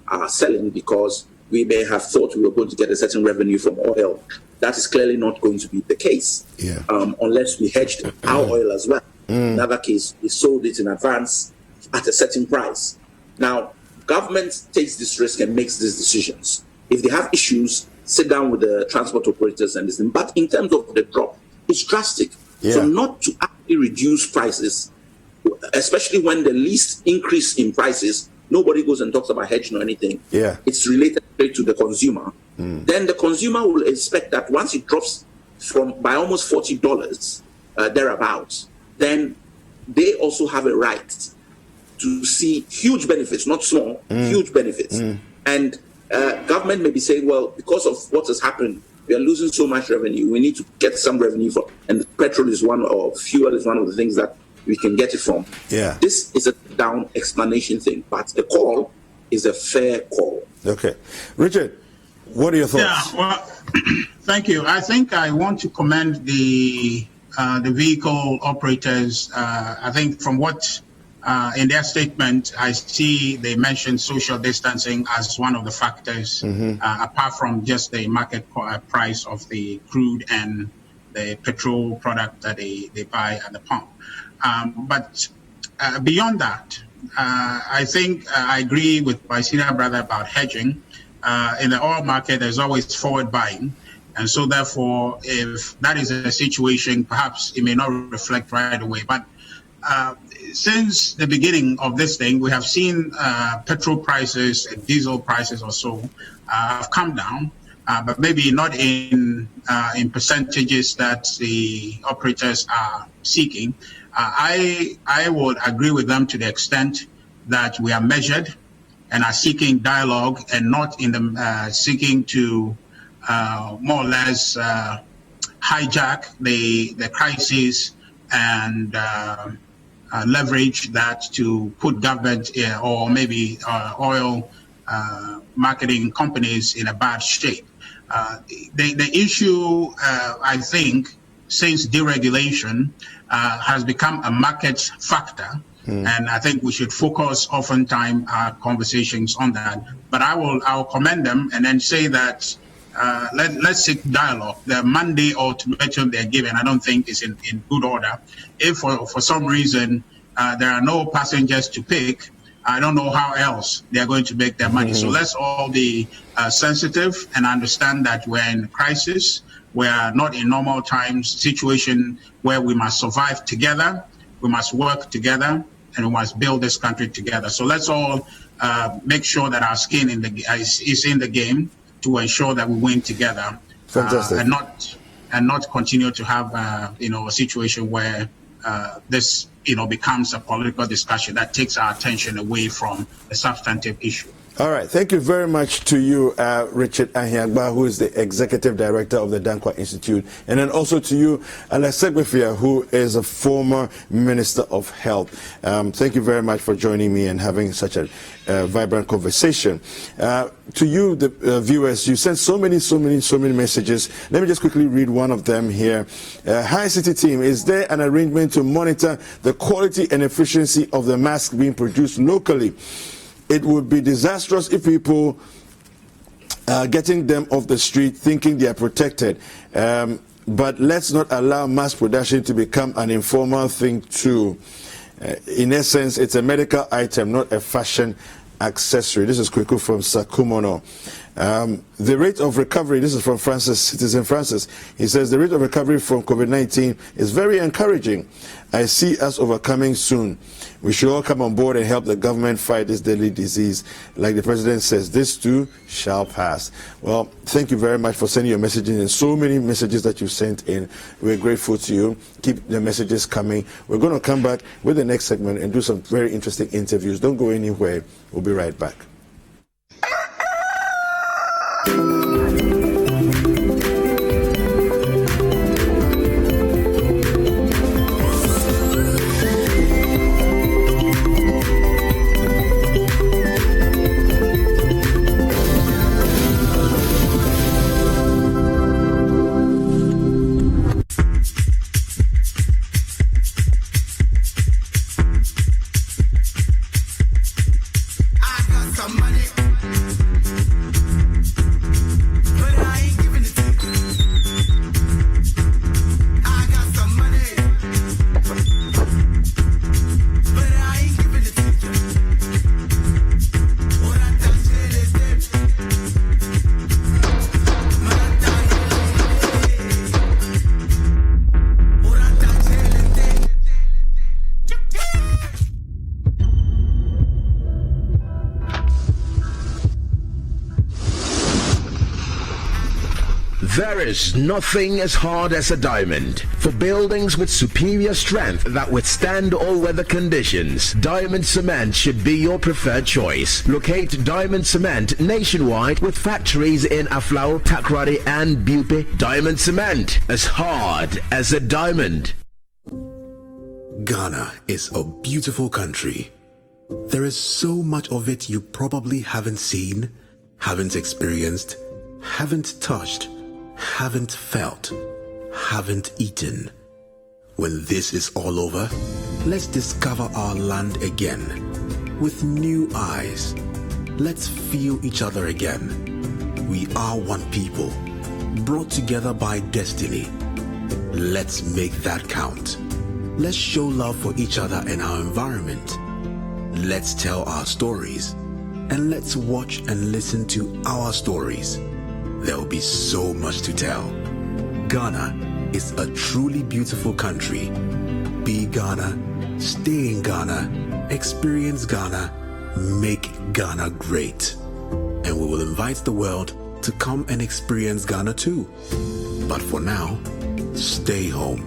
are selling because we may have thought we were going to get a certain revenue from oil. That is clearly not going to be the case unless we hedged our oil as well. In another case, we sold it in advance at a certain price. Now, government takes this risk and makes these decisions. If they have issues, sit down with the transport operators and listen. But in terms of the drop, it's drastic. So not to actually reduce prices, especially when the least increase in prices, nobody goes and talks about hedging or anything. It's related to the consumer. Then the consumer will expect that once it drops by almost $40 thereabouts, then they also have a right to see huge benefits, not small, huge benefits. And government may be saying, well, because of what has happened, we are losing so much revenue. We need to get some revenue from, and petrol is fuel is one of the things that we can get it from. This is a down explanation thing, but the call is a fair call. Okay. Richard, what are your thoughts? Yeah, well, thank you. I think I want to commend the vehicle operators. I think from what in their statement, I see they mentioned social distancing as one of the factors, apart from just the market price of the crude and the petrol product that they buy at the pump. But beyond that, I think I agree with my senior brother about hedging. In the oil market, there's always forward buying. And so therefore, if that is a situation, perhaps it may not reflect right away. But since the beginning of this thing, we have seen petrol prices and diesel prices or so have come down, but maybe not in percentages that the operators are seeking. I would agree with them to the extent that we are measured and are seeking dialogue and not in the seeking to more or less hijack the crisis and leverage that to put government or maybe oil marketing companies in a bad shape. The issue, I think, since deregulation has become a market factor, and I think we should focus oftentimes our conversations on that. But I'll commend them and then say that let's seek dialogue. The Monday ultimatum they're given, I don't think is in good order. If for some reason there are no passengers to pick, I don't know how else they're going to make their money. So let's all be sensitive and understand that we're in a crisis. We are not in normal times, situation where we must survive together, we must work together, and we must build this country together. So let's all make sure that our skin is in the game to ensure that we win together. Fantastic. And not continue to have a situation where this becomes a political discussion that takes our attention away from the substantive issue. All right. Thank you very much to you, Richard Ahiagba, who is the Executive Director of the Dankwa Institute, and then also to you, Sabathia, who is a former Minister of Health. Thank you very much for joining me and having such a vibrant conversation. To you, the viewers, you sent so many messages. Let me just quickly read one of them here. Hi, City Team. Is there an arrangement to monitor the quality and efficiency of the masks being produced locally? It would be disastrous if people are getting them off the street thinking they are protected. But let's not allow mass production to become an informal thing too. In essence, it's a medical item, not a fashion accessory. This is Kweku from Sakumono. The rate of recovery, this is from Francis, Citizen Francis. He says the rate of recovery from COVID-19 is very encouraging. I see us overcoming soon. We should all come on board and help the government fight this deadly disease. Like the president says, this too shall pass. Well, thank you very much for sending your messages and so many messages that you sent in. We're grateful to you. Keep the messages coming. We're going to come back with the next segment and do some very interesting interviews. Don't go anywhere. We'll be right back. There is nothing as hard as a diamond. For buildings with superior strength that withstand all weather conditions, Diamond Cement should be your preferred choice. Locate Diamond Cement nationwide with factories in Aflao, Takrady and Bupe. Diamond Cement, as hard as a diamond. Ghana is a beautiful country. There is so much of it you probably haven't seen, haven't experienced, haven't touched, haven't felt, haven't eaten. When this is all over, let's discover our land again with new eyes. Let's feel each other again. We are one people, brought together by destiny. Let's make that count. Let's show love for each other and our environment. Let's tell our stories, and let's watch and listen to our stories. There will be so much to tell. Ghana is a truly beautiful country. Be Ghana, stay in Ghana, experience Ghana, make Ghana great. And we will invite the world to come and experience Ghana too. But for now, stay home.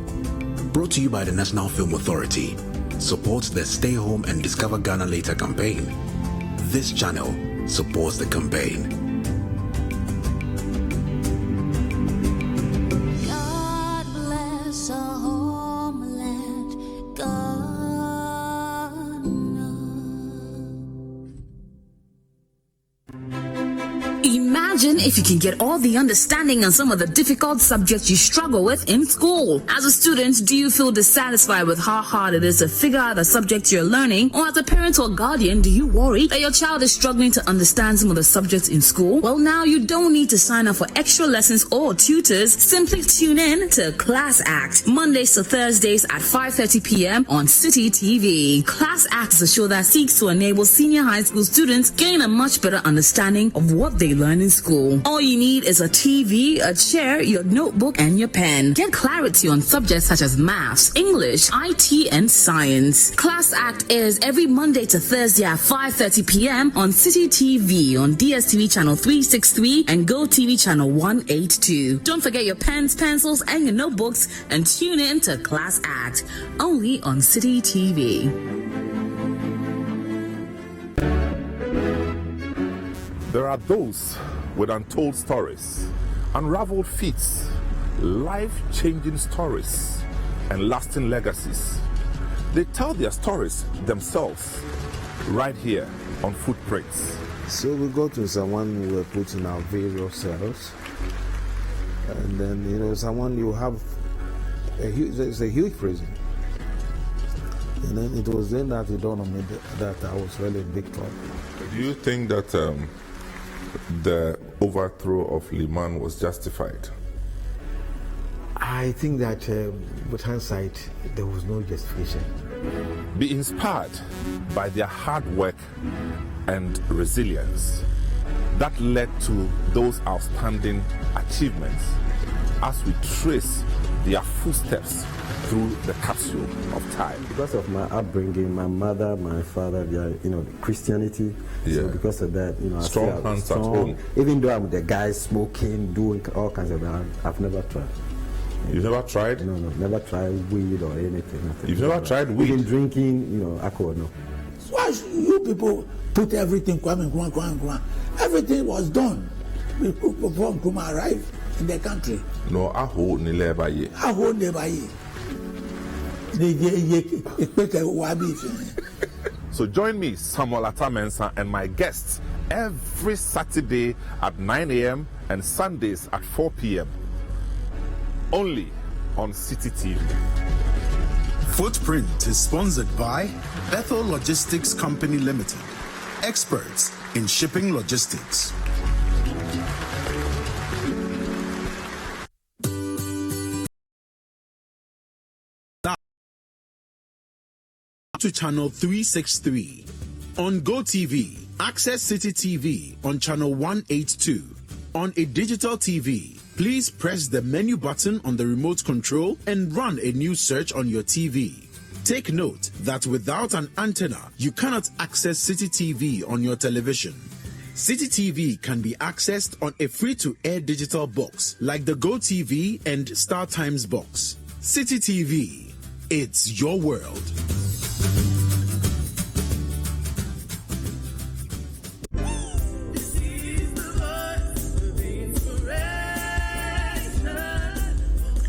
Brought to you by the National Film Authority. Supports the Stay Home and Discover Ghana Later campaign. This channel supports the campaign. Imagine if you can get all the understanding on some of the difficult subjects you struggle with in school. As a student, do you feel dissatisfied with how hard it is to figure out the subject you're learning? Or as a parent or guardian, do you worry that your child is struggling to understand some of the subjects in school? Well, now you don't need to sign up for extra lessons or tutors. Simply tune in to Class Act, Mondays to Thursdays at 5:30 p.m. on City TV. Class Act is a show that seeks to enable senior high school students gain a much better understanding of what they learn in school. All you need is a TV, a chair, your notebook, and your pen. Get clarity on subjects such as maths, English, IT, and science. Class Act airs every Monday to Thursday at 5:30 p.m. on City TV on DSTV channel 363 and GoTV channel 182. Don't forget your pens, pencils, and your notebooks and tune in to Class Act, only on City TV. There are those with untold stories, unraveled feats, life-changing stories, and lasting legacies. They tell their stories themselves right here on Footprints. So we go to someone who were put in our various cells, and then someone you have it's a huge prison. And then it was then that it dawned on me that I was really in big trouble. Do you think that the overthrow of Liman was justified? I think that with hindsight, there was no justification. Be inspired by their hard work and resilience that led to those outstanding achievements as we trace their footsteps through the capsule of time. Because of my upbringing, my mother, my father, they are, Christianity. Yeah. So because of that, strong hands at home. Even though I'm the guy smoking, doing all kinds of things, I've never tried. You've never tried? No, never tried weed or anything. Nothing. You've never tried weed? Even drinking, alcohol, no. Why should you people put everything, everything was done before Nkrumah arrived in the country? No, aho ni leba ye. Aho leba ye. So join me, Samuel Atamensa, and my guests every Saturday at 9 a.m. and Sundays at 4 p.m. only on City TV. Footprint is sponsored by Bethel Logistics Company Limited, experts in shipping logistics. To channel 363 on GoTV, access City TV on channel 182. On a digital TV, please press the menu button on the remote control and run a new search on your TV. Take note that without an antenna, you cannot access City TV on your television. City TV can be accessed on a free-to-air digital box like the GoTV and StarTimes box. City TV, it's your world.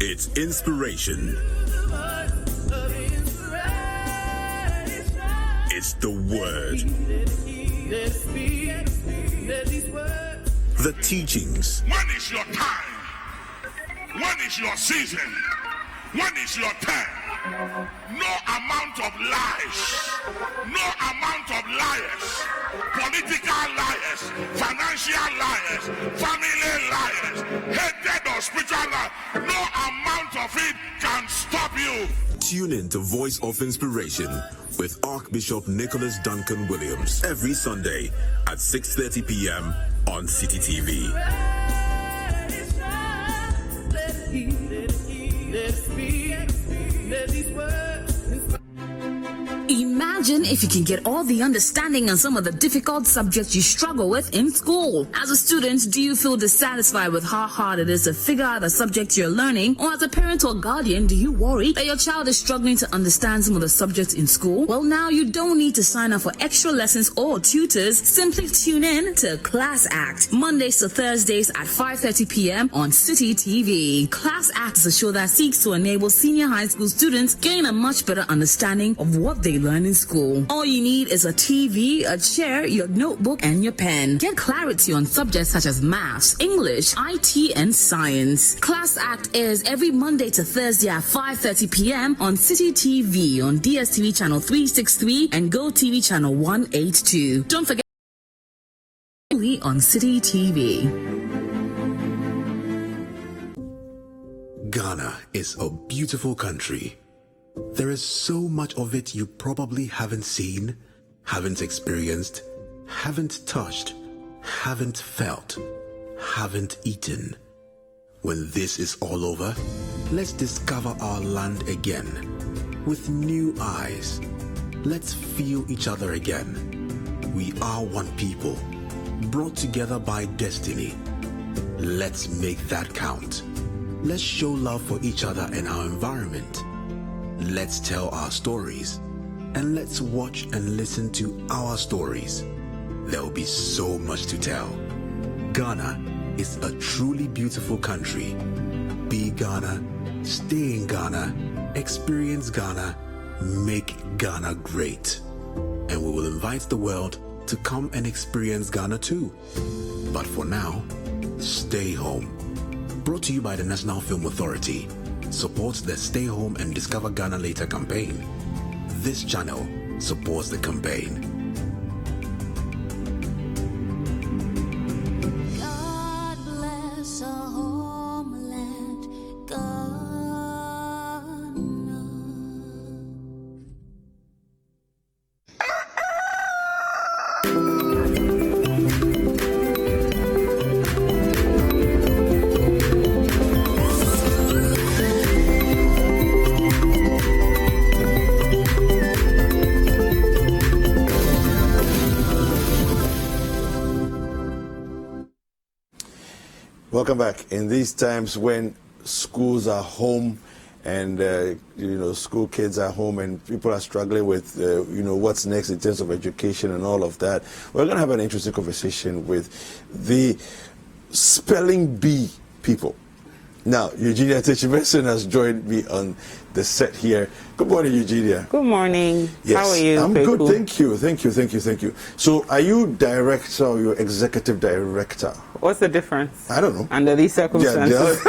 It's inspiration. It's the word. The teachings. When is your time? When is your season? When is your turn? No amount of lies, no amount of liars, political liars, financial liars, family liars, hated or spiritual liars, no amount of it can stop you. Tune in to Voice of Inspiration with Archbishop Nicholas Duncan Williams every Sunday at 6:30 p.m. on City TV. Imagine if you can get all the understanding on some of the difficult subjects you struggle with in school. As a student, do you feel dissatisfied with how hard it is to figure out a subject you're learning? Or as a parent or guardian, do you worry that your child is struggling to understand some of the subjects in school? Well, now you don't need to sign up for extra lessons or tutors. Simply tune in to Class Act, Mondays to Thursdays at 5:30 p.m. on City TV. Class Act is a show that seeks to enable senior high school students gain a much better understanding of what they learn in school. All you need is a TV, a chair, your notebook, and your pen. Get clarity on subjects such as maths, English, IT, and science. Class Act airs every Monday to Thursday at 5:30 p.m. on City TV on DSTV channel 363 and GoTV channel 182. Don't forget only on City TV. Ghana is a beautiful country. There is so much of it you probably haven't seen, haven't experienced, haven't touched, haven't felt, haven't eaten. When this is all over, let's discover our land again with new eyes. Let's feel each other again. We are one people, brought together by destiny. Let's make that count. Let's show love for each other and our environment. Let's tell our stories, and let's watch and listen to our stories. there will be so much to tell. Ghana is a truly beautiful country. Be Ghana, stay in Ghana, experience Ghana, make Ghana great. And we will invite the world to come and experience Ghana too. But for now, stay home. Brought to you by the National Film Authority. Supports the Stay Home and Discover Ghana Later campaign. This channel supports the campaign. God bless our homeland, Ghana. Welcome back. In these times when schools are home and school kids are home and people are struggling with what's next in terms of education and all of that, we're going to have an interesting conversation with the spelling bee people. Now, Eugenia Techimeson has joined me on the set here. Good morning, Eugenia. Good morning. Yes, how are you? I'm Kweku? good, thank you. So, are you director or you're executive director? What's the difference? I don't know. Under these circumstances.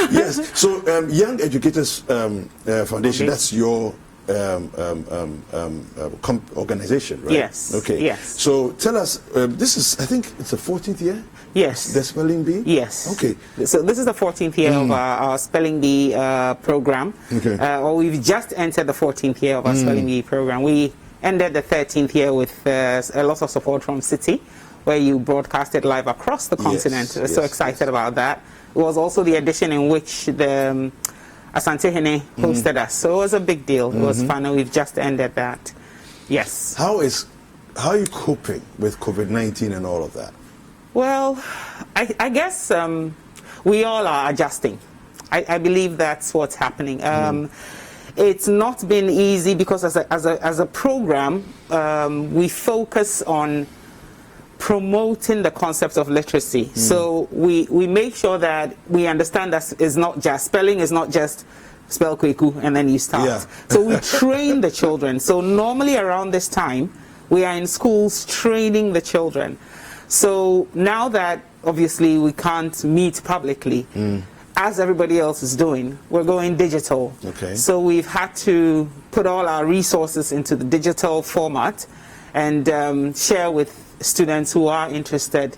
Yes. So, Young Educators Foundation, that's your organization, right? Yes. Okay. Yes. So, tell us, this is, I think it's the 14th year? Yes. The spelling bee? Yes. Okay. So this is the 14th year of our spelling bee program. Okay. We've just entered the 14th year of our spelling bee program. We ended the 13th year with a lot of support from City, where you broadcasted live across the continent. We're so excited about that. It was also the edition in which the Asante Hene hosted us. So it was a big deal. It was fun, and we've just ended that. Yes. How are you coping with COVID-19 and all of that? Well, I guess we all are adjusting. I believe that's what's happening. It's not been easy because as a program, we focus on promoting the concepts of literacy. So we make sure that we understand that spelling is not just spell Kweku and then you start. Yeah. So we train the children. So normally around this time, we are in schools training the children. So now that obviously we can't meet publicly, as everybody else is doing, we're going digital. Okay. So we've had to put all our resources into the digital format and share with students who are interested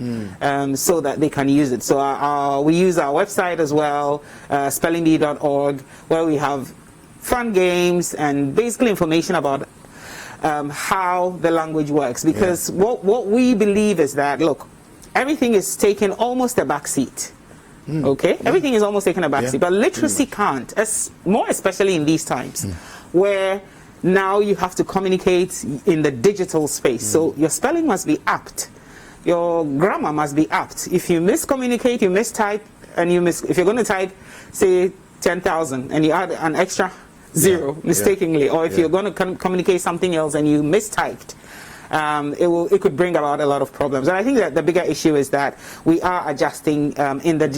so that they can use it. So we use our website as well, spellingbee.org, where we have fun games and basically information about how the language works, because what we believe is that, look, everything is taking almost a backseat. Okay, everything is almost taking a backseat, but literacy can't, more especially in these times where now you have to communicate in the digital space. So your spelling must be apt, your grammar must be apt. If you miscommunicate, you mistype, and if you're going to type, say 10,000, and you add an extra zero mistakenly, or if you're going to communicate something else and you mistyped, it could bring about a lot of problems. And I think that the bigger issue is that we are adjusting in the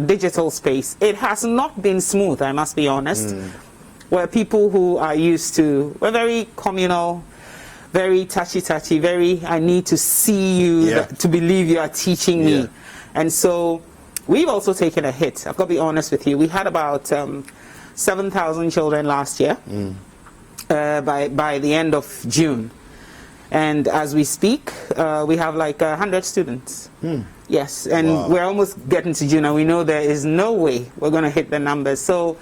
digital space. It has not been smooth, I must be honest. Where people who are used to, we're very communal, very touchy, very, I need to see you to believe you are teaching me. And so we've also taken a hit. I've got to be honest with you. We had about 7,000 children last year by the end of June. And as we speak, we have like 100 students. Yes, and we're almost getting to June, and we know there is no way we're going to hit the numbers. So,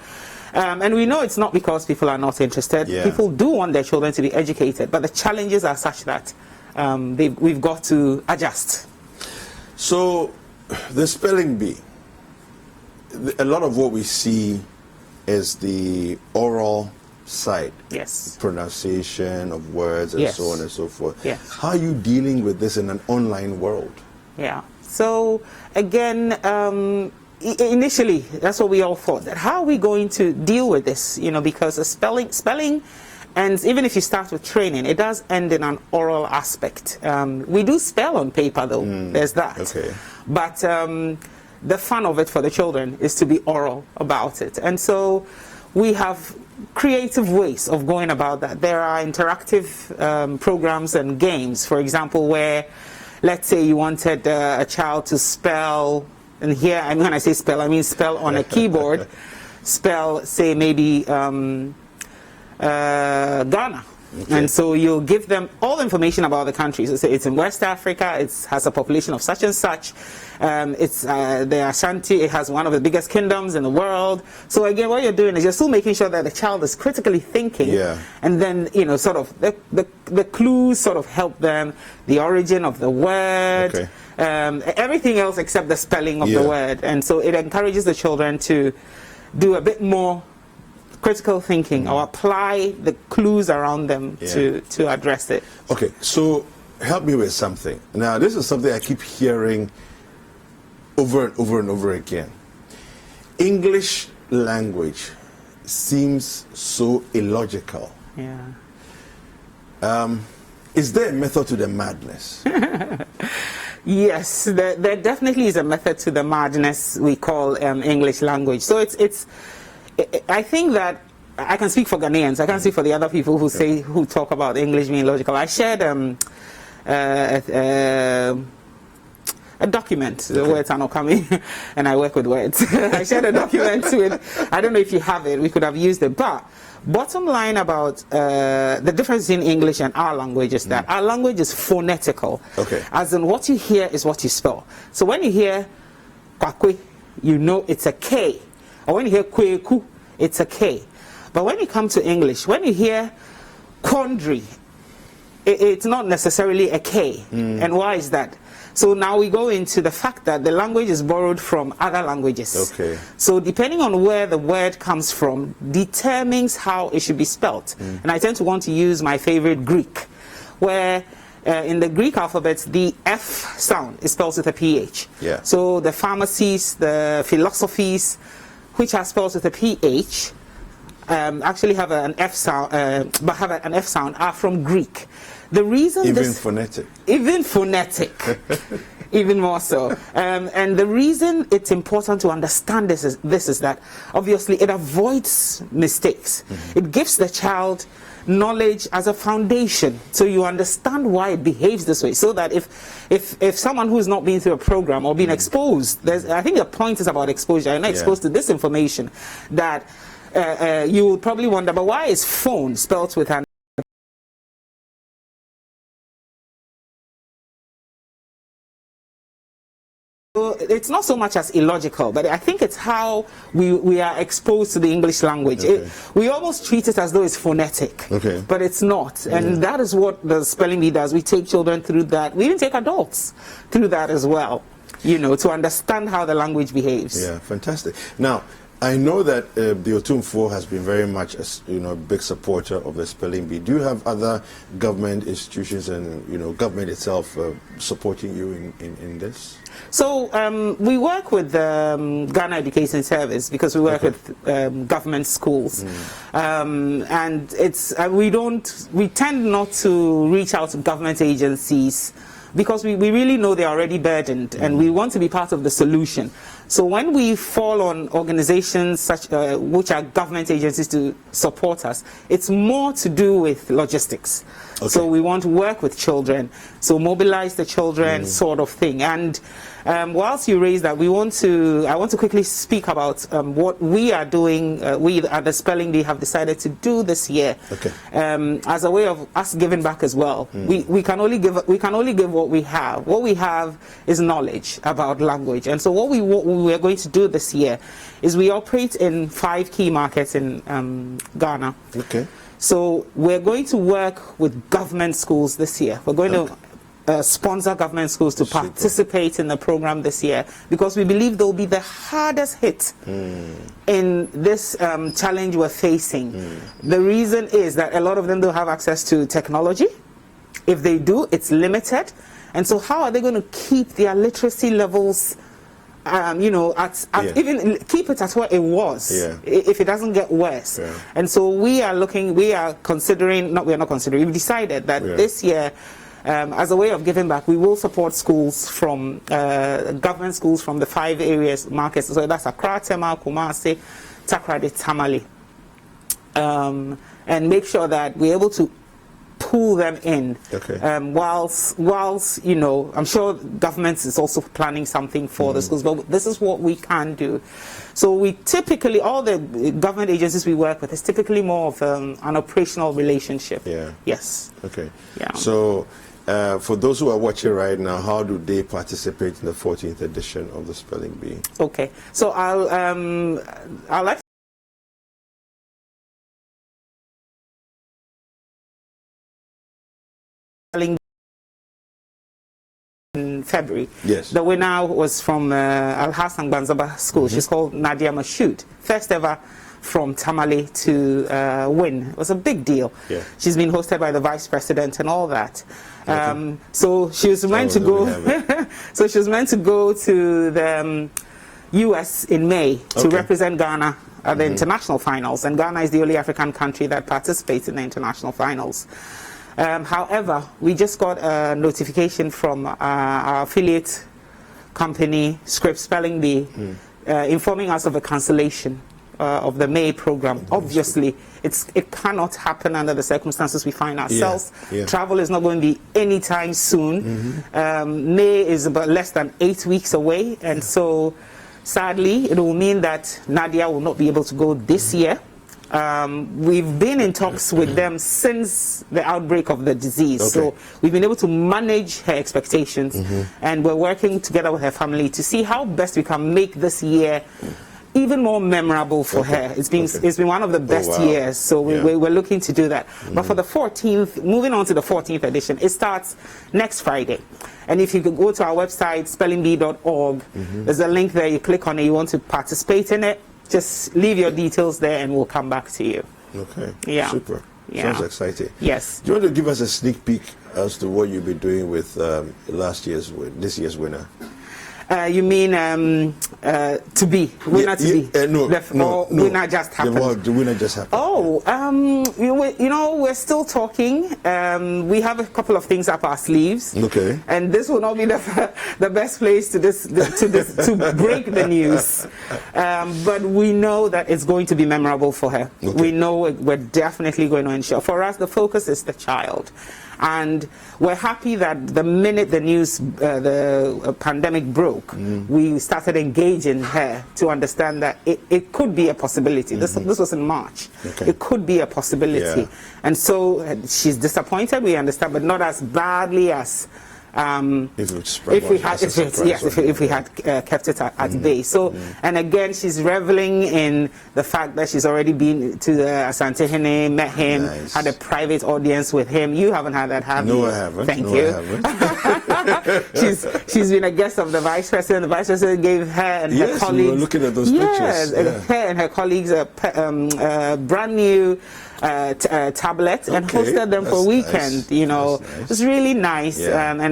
and we know it's not because people are not interested. People do want their children to be educated, but the challenges are such that we've got to adjust. So, the spelling bee, a lot of what we see is the oral side. Yes. Pronunciation of words and so on and so forth. Yes. How are you dealing with this in an online world? Yeah. So again, initially, that's what we all thought. That how are we going to deal with this? You know, because spelling And even if you start with training, it does end in an oral aspect. We do spell on paper, though. There's that. Okay. But the fun of it for the children is to be oral about it. And so we have creative ways of going about that. There are interactive programs and games, for example, where, let's say you wanted a child to spell, and here, I mean, when I say spell, I mean spell on a keyboard, spell, say, maybe Ghana. Okay. And so you'll give them all the information about the country. So it's in West Africa, it has a population of such and such. It's the Ashanti, it has one of the biggest kingdoms in the world. So again, what you're doing is you're still making sure that the child is critically thinking. Yeah. And then, you know, sort of the clues sort of help them, the origin of the word, okay. Everything else except the spelling of the word. And so it encourages the children to do a bit more critical thinking or apply the clues around them to address it. Okay, so help me with something. Now, this is something I keep hearing over and over and over again. English language seems so illogical. Yeah. Is there a method to the madness? Yes, there definitely is a method to the madness we call English language. So I think that I can speak for Ghanaians. I can't speak for the other people who talk about English being logical. I shared a document. The words are not coming, and I work with words. I shared a document with. I don't know if you have it. We could have used it, but bottom line about the difference in English and our language is that our language is phonetical. Okay. As in, what you hear is what you spell. So when you hear kwakwe, you know it's a K. Or when you hear kweku, it's a K. But when you come to English, when you hear quandary, it's not necessarily a K. And why is that? So now we go into the fact that the language is borrowed from other languages. Okay. So depending on where the word comes from determines how it should be spelt. And I tend to want to use my favorite Greek, where in the Greek alphabet, the F sound is spelled with a PH. Yeah. So the pharmacies, the philosophies, which are spelled with a PH, actually have an F sound, but have an F sound, are from Greek. The reason even phonetic. Even phonetic. Even more so. And the reason it's important to understand this is that obviously it avoids mistakes. It gives the child knowledge as a foundation, so you understand why it behaves this way, so that if someone who's not been through a program or been exposed, I think the point is about exposure. You're not exposed to this information, that you would probably wonder, but why is phone spelled with an it's not so much as illogical, but I think it's how we are exposed to the English language. Okay. We almost treat it as though it's phonetic, but it's not. And that is what the spelling bee does. We take children through that. We even take adults through that as well, you know, to understand how the language behaves. Yeah, fantastic. Now, I know that the Otumfuo has been very much a big supporter of the spelling bee. Do you have other government institutions and government itself supporting you in this? So we work with the Ghana Education Service, because we work with government schools, and it's we tend not to reach out to government agencies, because we really know they're already burdened, and we want to be part of the solution. So when we fall on organizations which are government agencies to support us, it's more to do with logistics. Okay. So we want to work with children, so mobilize the children, sort of thing. And whilst you raise that, I want to quickly speak about what we are doing. We at the Spelling Bee have decided to do this year, as a way of us giving back as well. We can only give what we have. What we have is knowledge about language, and so what we are going to do this year is we operate in 5 key markets in Ghana. Okay. So we're going to work with government schools this year. We're going to sponsor government schools to participate in the program this year, because we believe they'll be the hardest hit in this challenge we're facing. The reason is that a lot of them don't have access to technology. If they do, it's limited. And so how are they going to keep their literacy levels even keep it at where it was, if it doesn't get worse. And so we are considering, we're not considering, we've decided that this year, as a way of giving back, we will support schools from government schools from the 5 areas markets. So that's Accra, Tema, Kumasi, Takoradi, Tamale, and make sure that we're able to pull them in. Whilst I'm sure government is also planning something for the schools, but this is what we can do. So we typically, all the government agencies we work with, is typically more of an operational relationship. Yes. So for those who are watching right now, how do they participate in the 14th edition of the Spelling Bee? So I'll let in February. The winner was from Al Hassan Banzaba School. She's called Nadia Mashoud. First ever from Tamale to win. It was a big deal. She's been hosted by the vice president and all that. So she was meant to go. So she was meant to go to the U.S. in May to represent Ghana at the international finals. And Ghana is the only African country that participates in the international finals. However, we just got a notification from our affiliate company, Script Spelling Bee, informing us of a cancellation of the May program. Obviously, it cannot happen under the circumstances we find ourselves. Travel is not going to be anytime soon. May is about less than 8 weeks away, and so sadly, it will mean that Nadia will not be able to go this year. We've been in talks with them since the outbreak of the disease, so we've been able to manage her expectations, and we're working together with her family to see how best we can make this year even more memorable for her. It's been one of the best years, so we're looking to do that. But for the 14th, moving on to the 14th edition, it starts next Friday. And if you could go to our website, spellingbee.org, there's a link there, you click on it, you want to participate in it, just leave your details there and we'll come back to you. Super. Sounds exciting. Do you want to give us a sneak peek as to what you'll be doing with this year's winner? You mean to be winner to be? No. Winner just happened. The winner just happened. We're still talking. We have a couple of things up our sleeves. And this will not be the best place to break the news. But we know that it's going to be memorable for her. We know we're definitely going to ensure. For us, the focus is the child. And we're happy that the minute the news, the pandemic broke, we started engaging her to understand that it could be a possibility. This was in March. It could be a possibility. And so she's disappointed, we understand, but not as badly as if we had kept it at bay. So, and again, she's reveling in the fact that she's already been to the Asante Hene, met him, had a private audience with him. You haven't had that, have you? No, I haven't. Thank you. She's been a guest of the vice president. The vice president gave her and her colleagues. We were looking at those pictures. Her and her colleagues a brand new tablet and hosted them for a weekend. It's really nice.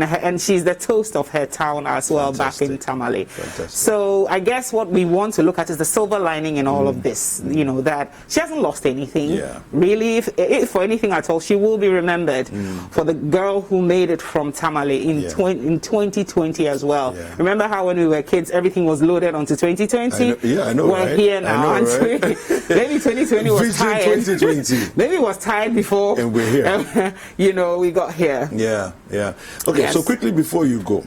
And she's the toast of her town as well, back in Tamale. So I guess what we want to look at is the silver lining in all of this. That she hasn't lost anything. Really, if for anything at all, she will be remembered for the girl who made it from Tamale in 2020 as well. Remember how when we were kids, everything was loaded onto 2020? I know. We're here now. I know, right? Maybe 2020 was tired. 2020. Maybe it was tired before. And we're here. We got here. Okay, so quickly before you go,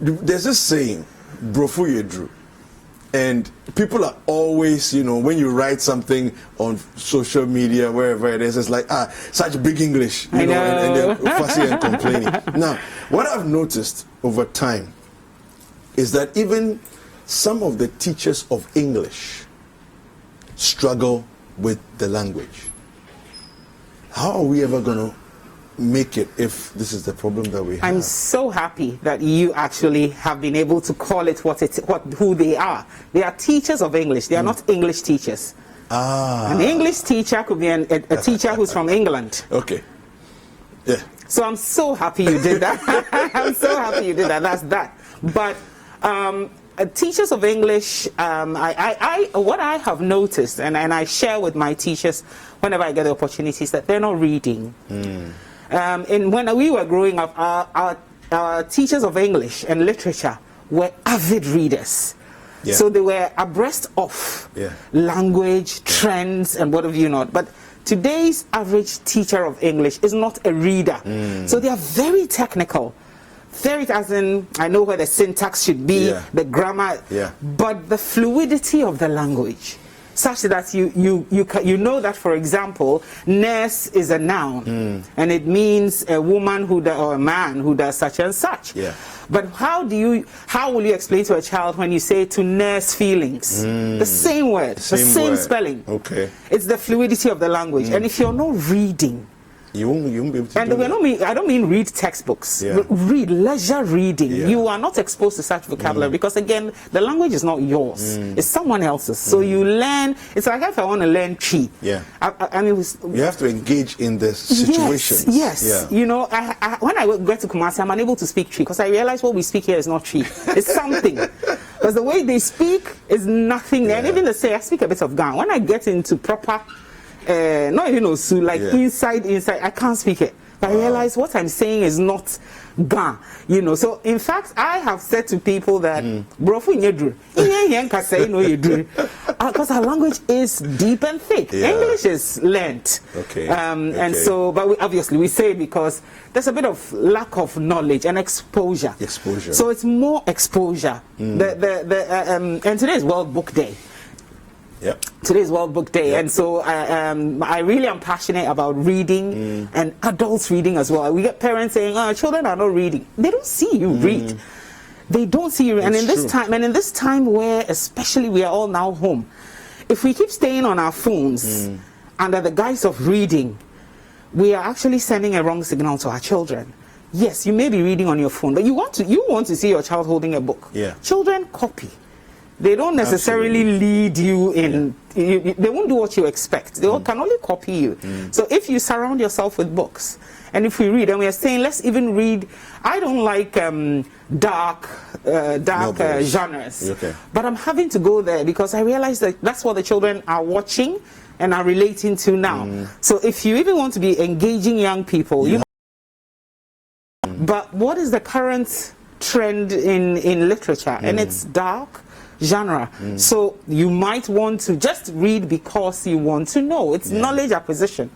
there's this saying, Brofu Yedru. And people are always, when you write something on social media, wherever it is, it's like, such big English, and they're fussy and complaining. Now, what I've noticed over time is that even some of the teachers of English struggle with the language. How are we ever going to make it if this is the problem that we have? I'm so happy that you actually have been able to call it who they are. They are teachers of English. They are not English teachers. An English teacher could be a teacher who's from England. Yeah. So I'm so happy you did that. I'm so happy you did that. That's that. But teachers of English, what I have noticed, and I share with my teachers whenever I get the opportunities, that they're not reading. And when we were growing up, our teachers of English and literature were avid readers. Yeah. So they were abreast of language, trends, and what have you not. But today's average teacher of English is not a reader. So they are very technical. Very, as in, I know where the syntax should be, the grammar, but the fluidity of the language, such that you know that, for example, nurse is a noun, and it means a woman or a man who does such and such. But how will you explain to a child when you say to nurse feelings? The same word, the same spelling. Okay. It's the fluidity of the language. And if you're not reading, you won't be able to I don't mean read textbooks. Read, leisure reading. You are not exposed to such vocabulary because, again, the language is not yours. It's someone else's. So you learn. It's like if I want to learn tree. I mean, you have to engage in the situations. Yes. You know, when I get to Kumasi, I'm unable to speak tree because I realize what we speak here is not tree. It's something. Because the way they speak is nothing. And even they say, I speak a bit of Ghana. When I get into proper not even Osu, like inside, I can't speak it. But I realize what I'm saying is not Ga, you know. So in fact, I have said to people that because our language is deep and thick. English is learnt. And so, but obviously we say it because there's a bit of lack of knowledge and exposure. So it's more exposure. And today is World Book Day. Today's World Book Day, and so I really am passionate about reading and adults reading as well. We get parents saying, "Oh, children are not reading." They don't see you read. They don't see you, and in this time where, especially, we are all now home. If we keep staying on our phones under the guise of reading, we are actually sending a wrong signal to our children. Yes, you may be reading on your phone, but you want to see your child holding a book. Children copy. They don't necessarily lead you in. They won't do what you expect. They can only copy you. So if you surround yourself with books, and if we read, and we are saying, let's even read. I don't like dark genres, but I'm having to go there because I realize that that's what the children are watching and are relating to now. So if you even want to be engaging young people, but what is the current trend in literature? And it's dark genre. So you might want to just read because you want to know. It's knowledge acquisition.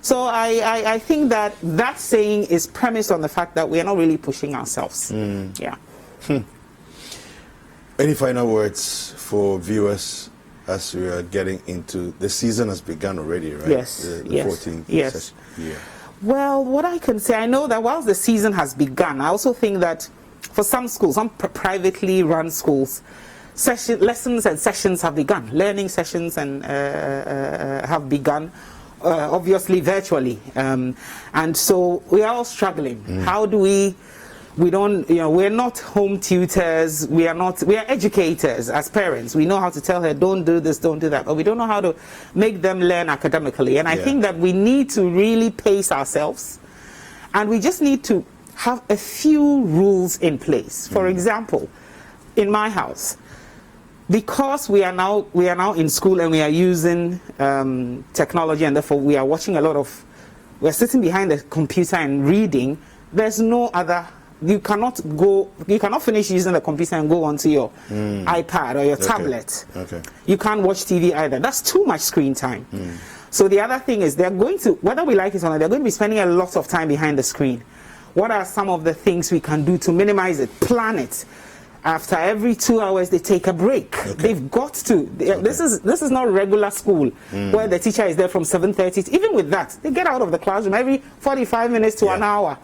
So I think that saying is premised on the fact that we are not really pushing ourselves. Any final words for viewers as we are getting into the season has begun already, right? Yes. The 14th session. Well, what I can say, I know that whilst the season has begun, I also think that for some schools, some privately run schools, lessons and sessions have begun. Learning sessions and have begun, obviously virtually, and so we are all struggling. How do we don't, we're not home tutors. We are educators as parents. We know how to tell her, don't do this, don't do that, but we don't know how to make them learn academically. And I think that we need to really pace ourselves, and we just need to have a few rules in place. For example, in my house, because we are now in school and we are using technology, and therefore we are watching we're sitting behind the computer and reading. There's no other. You cannot finish using the computer and go onto your iPad or your tablet. You can't watch TV either. That's too much screen time. So the other thing is, they're going to, whether we like it or not, they're going to be spending a lot of time behind the screen. What are some of the things we can do to minimize it? Plan it. After every 2 hours, they take a break. They've got to. This is not regular school where the teacher is there from 7:30. Even with that, they get out of the classroom every 45 minutes to an hour.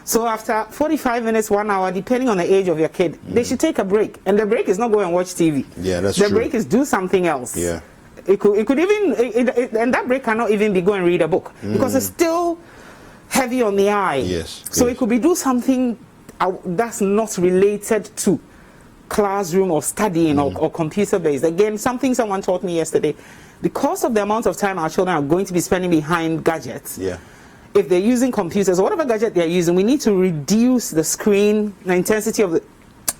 So after 45 minutes, 1 hour, depending on the age of your kid, they should take a break. And the break is not go and watch TV. That's true. The break is do something else. It could even, and that break cannot even be go and read a book because it's still heavy on the eye. So it could be do something that's not related to classroom or studying or computer based. Again, something someone taught me yesterday, because of the amount of time our children are going to be spending behind gadgets, if they're using computers or whatever gadget they're using, we need to reduce the screen, the intensity of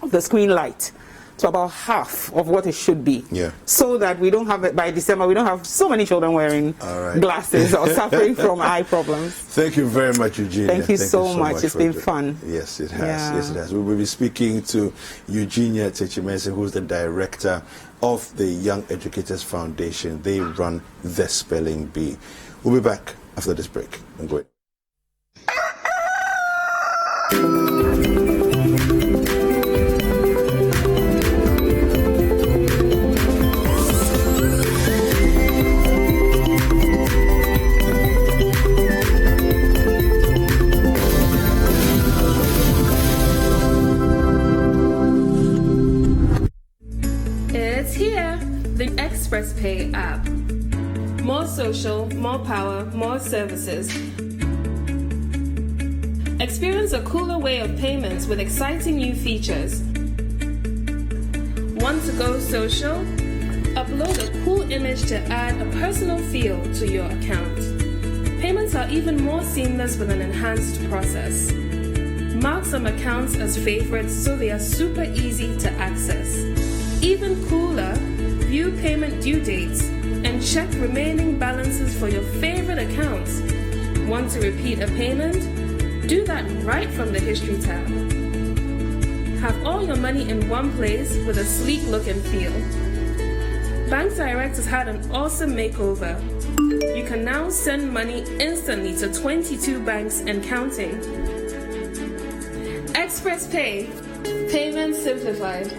of the screen light to about half of what it should be. Yeah. So that we don't have it by December, we don't have so many children wearing glasses or suffering from eye problems. Thank you very much, Eugenia. Thank you so much. It's been fun. Yes, it has. Yeah. Yes, it has. We will be speaking to Eugenia Techimese, who's the director of the Young Educators Foundation. They run the Spelling Bee. We'll be back after this break. I'm going. It's here, the Express Pay app. More social, more power, more services. Experience a cooler way of payments with exciting new features. Want to go social? Upload a cool image to add a personal feel to your account. Payments are even more seamless with an enhanced process. Mark some accounts as favorites so they are super easy to access. Even cooler, view payment due dates and check remaining balances for your favorite accounts. Want to repeat a payment? Do that right from the History tab. Have all your money in one place with a sleek look and feel. Bank Direct has had an awesome makeover. You can now send money instantly to 22 banks and counting. Express Pay, payments simplified.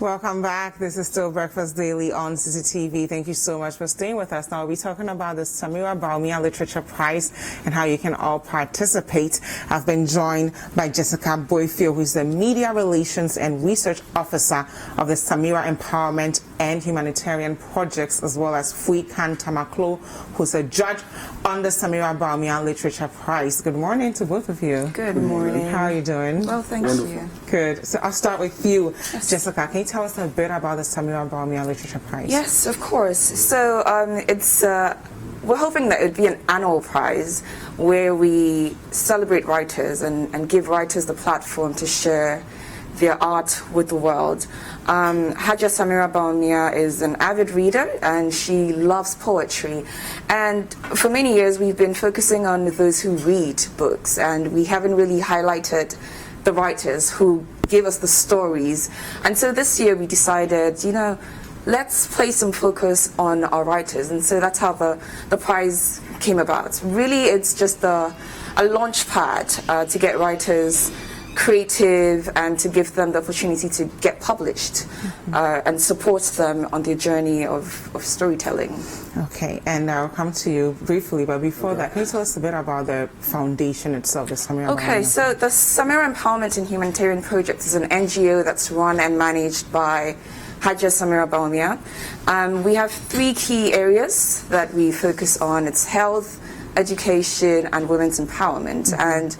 Welcome back. This is still Breakfast Daily on CCTV. Thank you so much for staying with us. Now we'll be talking about the Samira Baumia Literature Prize and how you can all participate. I've been joined by Jessica Boyfield, who's the Media Relations and Research Officer of the Samira Empowerment and Humanitarian Projects, as well as Fui Khan Tamaklo, who's a judge on the Samira Baumia Literature Prize. Good morning to both of you. Good morning. How are you doing? Well, thank you. Good. So I'll start with you, Jessica. Can you tell us a bit about the Samira Baumia Literature Prize? Yes, of course. So we're hoping that it would be an annual prize where we celebrate writers and give writers the platform to share their art with the world. Haja Samira Baumia is an avid reader and she loves poetry. And for many years we've been focusing on those who read books, and we haven't really highlighted the writers who give us the stories. And so this year we decided, let's place some focus on our writers. And so that's how the prize came about. Really, it's just a launch pad to get writers creative and to give them the opportunity to get published and support them on their journey of storytelling. Okay, and I'll come to you briefly, but before that, can you tell us a bit about the foundation itself, the Samira Okay, Baumia? so the Samira Empowerment and Humanitarian Projects is an NGO that's run and managed by Haja Samira Baumia. We have three key areas that we focus on. It's health, education, and women's empowerment. And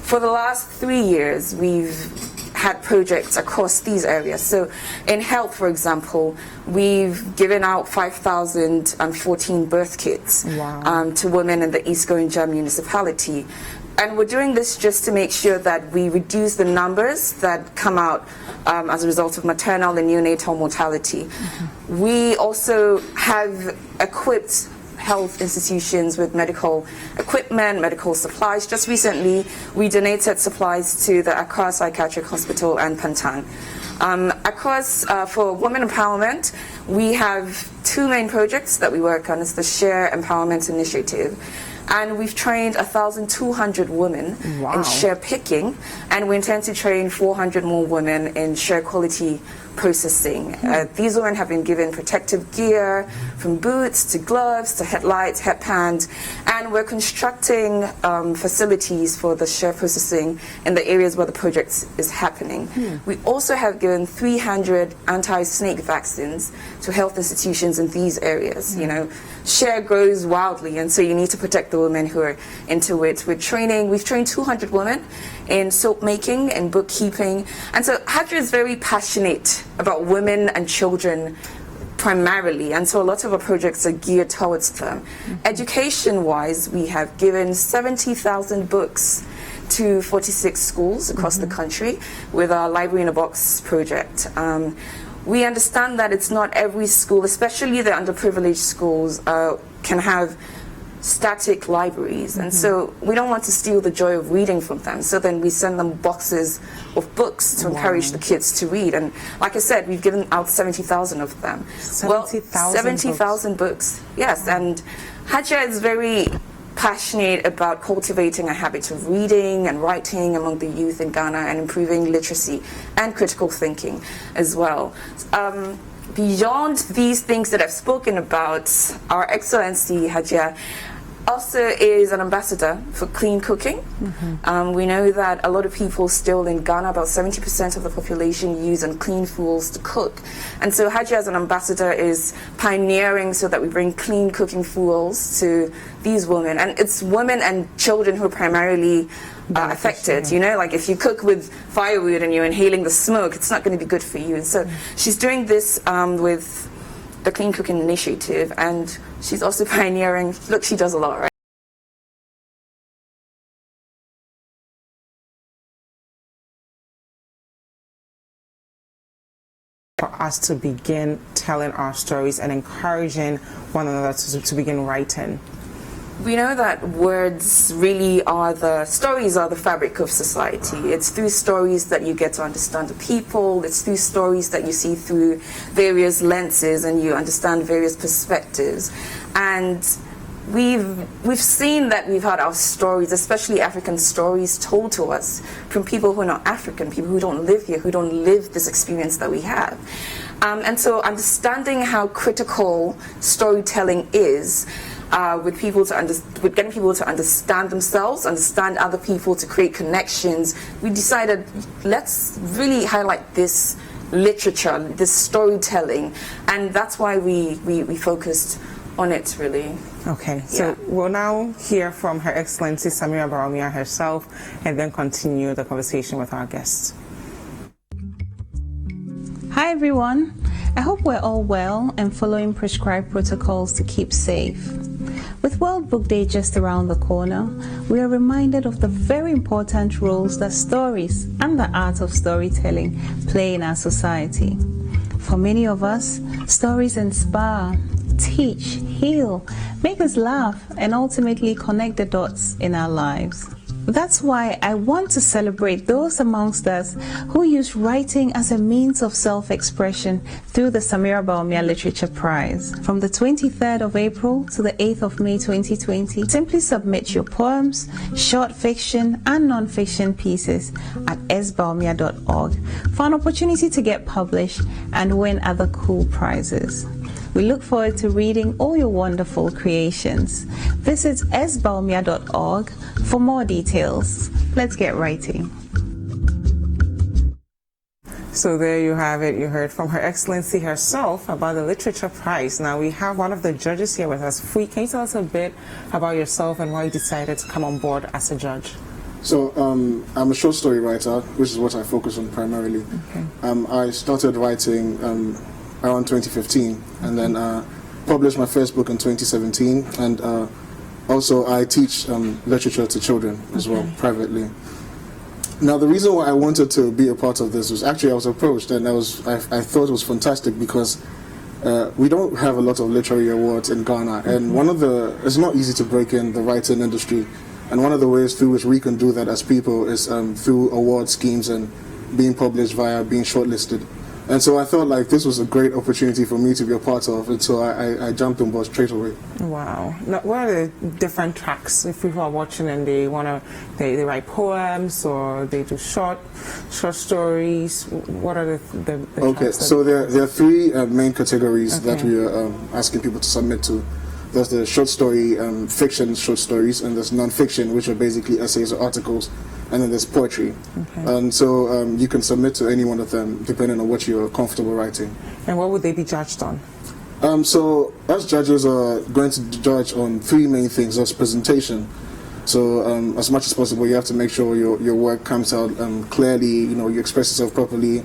for the last 3 years, we've had projects across these areas. So in health, for example, we've given out 5,014 birth kits to women in the East Gorinjam municipality. And we're doing this just to make sure that we reduce the numbers that come out as a result of maternal and neonatal mortality. We also have equipped health institutions with medical equipment, medical supplies. Just recently, we donated supplies to the Accra Psychiatric Hospital and Pantang. Across for women empowerment, we have two main projects that we work on. It's the Share Empowerment Initiative. And we've trained 1,200 women in share picking, and we intend to train 400 more women in share quality processing. These women have been given protective gear, from boots to gloves to headlights, headbands, and we're constructing facilities for the share processing in the areas where the project is happening. We also have given 300 anti-snake vaccines to health institutions in these areas. You know, share grows wildly, and so you need to protect the women who are into it. We've trained 200 women in soap making and bookkeeping, and so Hajra is very passionate about women and children primarily, and so a lot of our projects are geared towards them. Education-wise, we have given 70,000 books to 46 schools across the country with our Library in a Box project. We understand that it's not every school, especially the underprivileged schools, can have static libraries, and so we don't want to steal the joy of reading from them, so then we send them boxes of books to encourage the kids to read. And like I said, we've given out 70,000 of them. 70,000 books, yes. And Hajra is very passionate about cultivating a habit of reading and writing among the youth in Ghana and improving literacy and critical thinking as well. Beyond these things that I've spoken about, Our Excellency Hajra also is an ambassador for clean cooking. We know that a lot of people still in Ghana, about 70% of the population, use unclean fuels to cook. And so Hajra as an ambassador is pioneering so that we bring clean cooking fuels to these women. And it's women and children who are primarily affected. You know, like if you cook with firewood and you're inhaling the smoke, it's not going to be good for you. And so she's doing this with the Clean Cooking Initiative, and she's also pioneering. Look, she does a lot, right? For us to begin telling our stories and encouraging one another to begin writing. We know that words really are the fabric of society. It's through stories that you get to understand the people. It's through stories that you see through various lenses and you understand various perspectives. And we've seen that we've had our stories, especially African stories, told to us from people who are not African, people who don't live here, who don't live this experience that we have. And so understanding how critical storytelling is, with getting people to understand themselves, understand other people, to create connections, we decided let's really highlight this literature, this storytelling, and that's why we focused on it, really. Okay, so we'll now hear from Her Excellency Samira Bawumia herself and then continue the conversation with our guests. Hi everyone, I hope we're all well and following prescribed protocols to keep safe. With World Book Day just around the corner, we are reminded of the very important roles that stories and the art of storytelling play in our society. For many of us, stories inspire, teach, heal, make us laugh, and ultimately connect the dots in our lives. That's why I want to celebrate those amongst us who use writing as a means of self-expression through the Samira Bawumia Literature Prize. From the 23rd of April to the 8th of May 2020, simply submit your poems, short fiction, and non-fiction pieces at sbawumia.org for an opportunity to get published and win other cool prizes. We look forward to reading all your wonderful creations. Visit sbawumia.org for more details. Let's get writing. So there you have it. You heard from Her Excellency herself about the Literature Prize. Now we have one of the judges here with us. Fui, can you tell us a bit about yourself and why you decided to come on board as a judge? So I'm a short story writer, which is what I focus on primarily. Okay. I started writing around 2015 and then published my first book in 2017, and also I teach literature to children as well, privately. Now the reason why I wanted to be a part of this was actually I was approached, and I thought it was fantastic because we don't have a lot of literary awards in Ghana, and it's not easy to break in the writing industry, and one of the ways through which we can do that as people is through award schemes and being published via being shortlisted. And so I felt like this was a great opportunity for me to be a part of, and so I jumped on board straight away. Wow. Now, what are the different tracks? If people are watching and they they write poems or they do short stories, what are the Okay, tracks so there are three main categories that we are asking people to submit to. There's the short story, fiction short stories, and there's nonfiction, which are basically essays or articles, and then there's poetry. And so you can submit to any one of them depending on what you're comfortable writing. And what would they be judged on? So us judges are going to judge on three main things. There's presentation. So as much as possible, you have to make sure your work comes out clearly, you express yourself properly.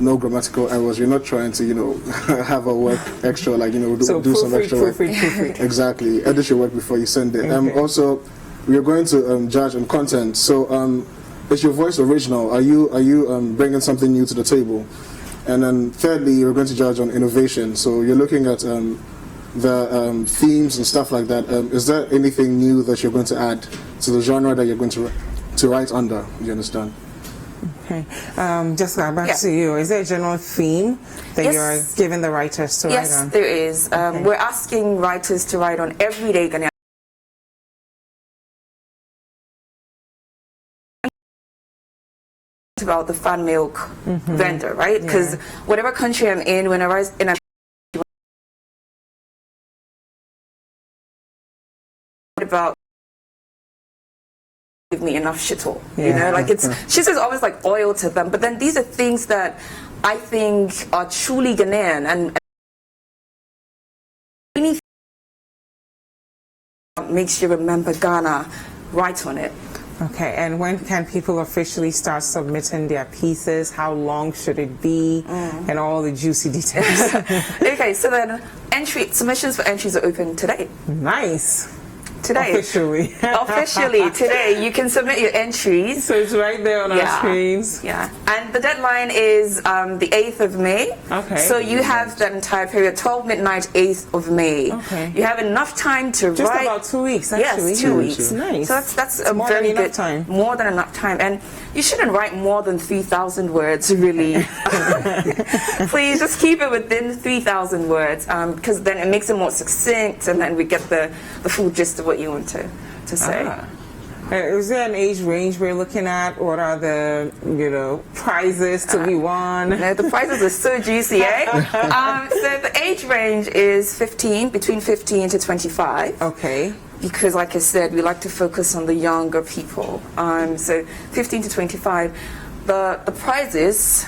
No grammatical errors. You're not trying to, have a work extra, like, do some extra work. Exactly. Edit your work before you send it. Also, we are going to judge on content. So, is your voice original? Are you bringing something new to the table? And then thirdly, you're going to judge on innovation. So you're looking at the themes and stuff like that. Is there anything new that you're going to add to the genre that you're going to write under? You understand? Okay. Jessica, back to you. Is there a general theme that you're giving the writers to write on? Yes, there is. We're asking writers to write on everyday Ghanaian. About the fan milk vendor, right? Because whatever country I'm in, when I rise in a about give me enough shittle, like shit is always like oil to them, but then these are things that I think are truly Ghanaian, and anything that makes you remember Ghana, write on it. Okay, and when can people officially start submitting their pieces? How long should it be? And all the juicy details. Okay, so then submissions for entries are open today. Nice. Today. Officially today, you can submit your entries. So it's right there on our screens. Yeah, and the deadline is the 8th of May. Okay. So you have that entire period, 12 midnight, 8th of May. Okay. You have enough time to write. Just about 2 weeks, actually. Yes, 2 weeks. Nice. So that's a more very than enough good time. More than enough time, and you shouldn't write more than 3,000 words, really. Please just keep it within 3,000 words, because then it makes it more succinct, and then we get the full gist of what you want to say. Is there an age range we're looking at? What are the prizes to be won? No, the prizes are so juicy, eh? So the age range is between 15 to 25. Okay. Because, like I said, we like to focus on the younger people. So 15 to 25. The prizes,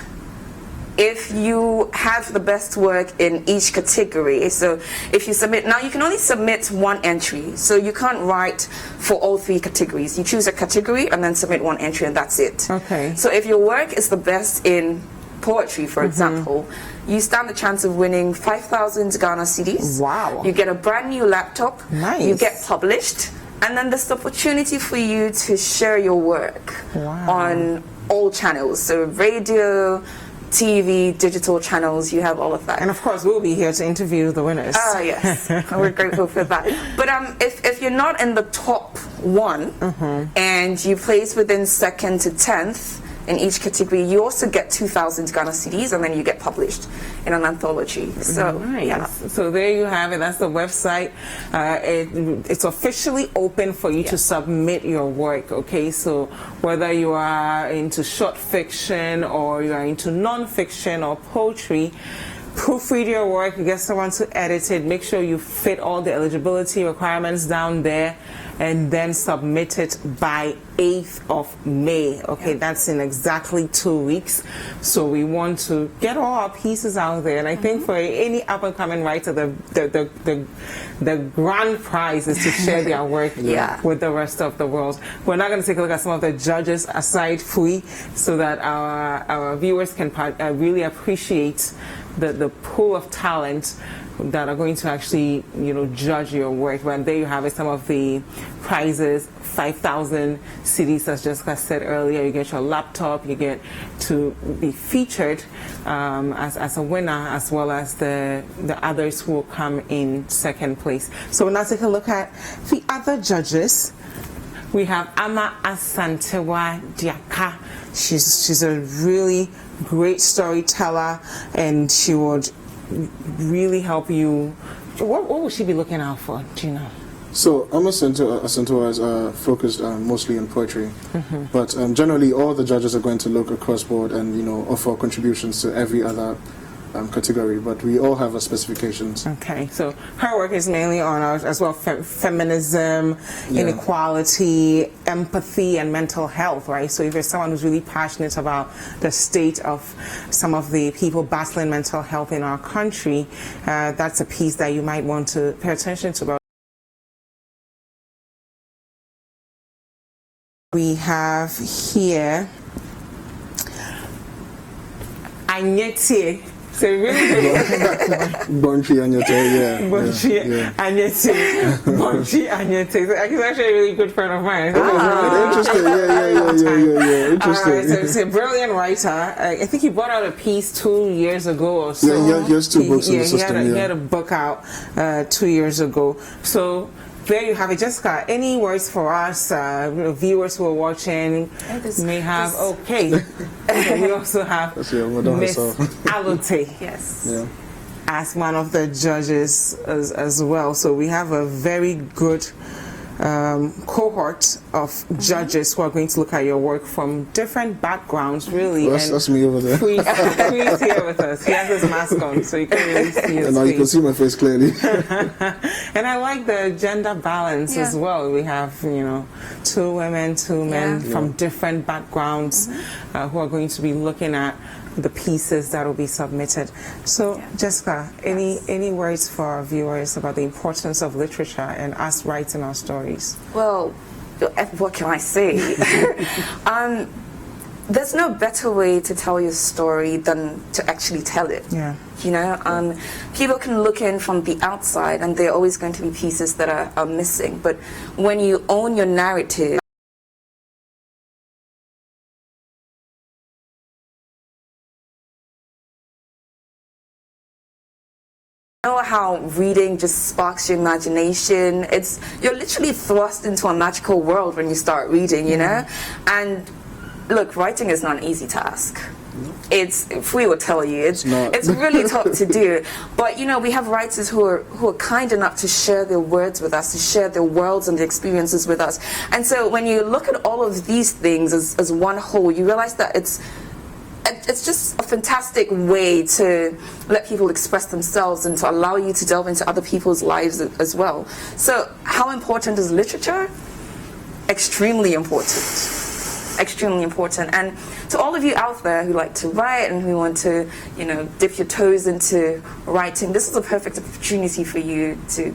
if you have the best work in each category, so if you submit, now you can only submit one entry, so you can't write for all three categories. You choose a category and then submit one entry, and that's it. Okay. So if your work is the best in poetry, for example, you stand the chance of winning 5,000 Ghana cedis. Wow. You get a brand new laptop. Nice. You get published, and then there's the opportunity for you to share your work on all channels, so radio, TV, digital channels, you have all of that. And of course, we'll be here to interview the winners. Oh, yes. We're grateful for that. But if you're not in the top one and you place within 2nd to 10th in each category, you also get 2,000 Ghana cedis, and then you get published in an anthology. So, nice. So there you have it. That's the website. It's officially open for you to submit your work. Okay, so whether you are into short fiction or you are into non-fiction or poetry, proofread your work, get someone to edit it, make sure you fit all the eligibility requirements down there, and then submit it by 8th of May. Okay, that's in exactly 2 weeks. So we want to get all our pieces out there, and I think for any up-and-coming writer, the grand prize is to share their work with the rest of the world. We're not going to take a look at some of the judges aside, Fui, so that our viewers can really appreciate the pool of talent that are going to actually, judge your work. But there you have it, some of the prizes, 5,000 cedis, as Jessica said earlier. You get your laptop, you get to be featured as a winner, as well as the others who will come in 2nd place. So we'll now take a look at the other judges. We have Ama Asantewa Diaka. She's a really great storyteller, and she would really help you. What would she be looking out for? Do you know? So Ama Asantewa is focused mostly on poetry, but generally all the judges are going to look across board and offer contributions to every other category, but we all have our specifications. Okay, so her work is mainly on as well feminism, inequality, empathy, and mental health, right? So if you're someone who's really passionate about the state of some of the people battling mental health in our country, that's a piece that you might want to pay attention to. We have here Anyete. So really Bonchi Anyete, yeah. Bonchi Anyete. So he's actually a really good friend of mine. Interesting. Yeah. Interesting. All right, so he's a brilliant writer. I think he brought out a piece 2 years ago or so. Yeah, he has 2 books in the system. He had a book out 2 years ago. So there you have it. Jessica, any words for us, viewers who are watching may have, we also have Miss Alote as one of the judges as well. So we have a very good cohort of judges who are going to look at your work from different backgrounds, really. Well, that's me over there. He's here with us. He has his mask on, so you can really see his face. Now you can see my face clearly. And I like the gender balance as well. We have, 2 women, 2 men from different backgrounds who are going to be looking at the pieces that will be submitted. So, Jessica, any words for our viewers about the importance of literature and us writing our stories? Well, what can I say? There's no better way to tell your story than to actually tell it. Yeah. People can look in from the outside and there are always going to be pieces that are missing. But when you own your narrative, know how reading just sparks your imagination. You're literally thrust into a magical world when you start reading, And look, writing is not an easy task. If we would tell you, it's really tough to do. But we have writers who are kind enough to share their words with us, to share their worlds and their experiences with us. And so when you look at all of these things as one whole, you realize that it's just a fantastic way to let people express themselves and to allow you to delve into other people's lives as well. So how important is literature? Extremely important. Extremely important. And to all of you out there who like to write and who want to, dip your toes into writing, this is a perfect opportunity for you to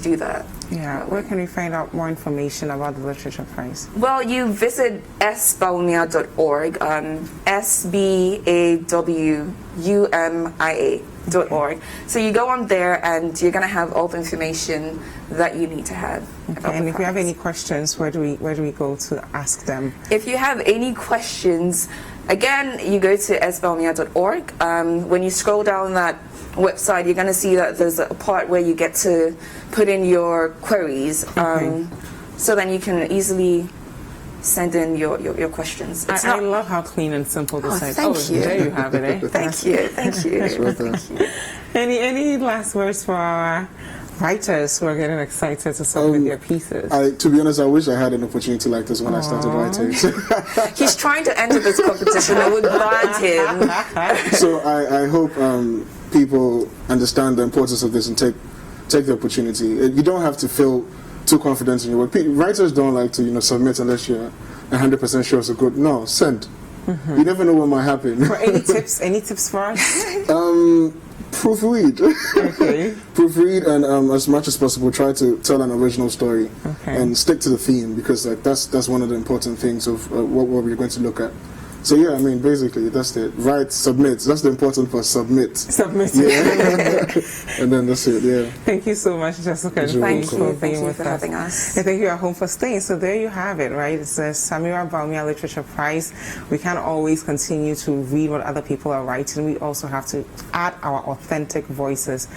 do that. Yeah. Where can we find out more information about the Literature Prize? Well, you visit sbawumia.org, SBAWUMIA.org. So you go on there and you're going to have all the information that you need to have. Okay. And if you have any questions, where do we go to ask them? If you have any questions, again, you go to sbawumia.org. When you scroll down that website, you're going to see that there's a part where you get to put in your queries. So then you can easily send in your questions. I love how clean and simple this is. Thank you. There you have it, eh? Thank you. Any last words for our writers who are getting excited to submit their pieces? To be honest, I wish I had an opportunity like this when I started writing. He's trying to enter this competition and we banned him. So I hope people understand the importance of this and take the opportunity. You don't have to feel too confident in your work. Writers don't like to submit unless you're 100% sure it's a good. No, send. You never know what might happen. For any tips for us? Proofread. Okay. Proofread and as much as possible try to tell an original story and stick to the theme, because that's one of the important things of what we're going to look at. So yeah, I mean, basically that's it. Write, submit. That's the important part. Submit. Submit. Yeah. And then that's it. Yeah. Thank you so much, Jessica. Thank you. Thank you For having us. And thank you at home for staying. So there you have it, right? It's the Samira Baumia Literature Prize. We can't always continue to read what other people are writing. We also have to add our authentic voices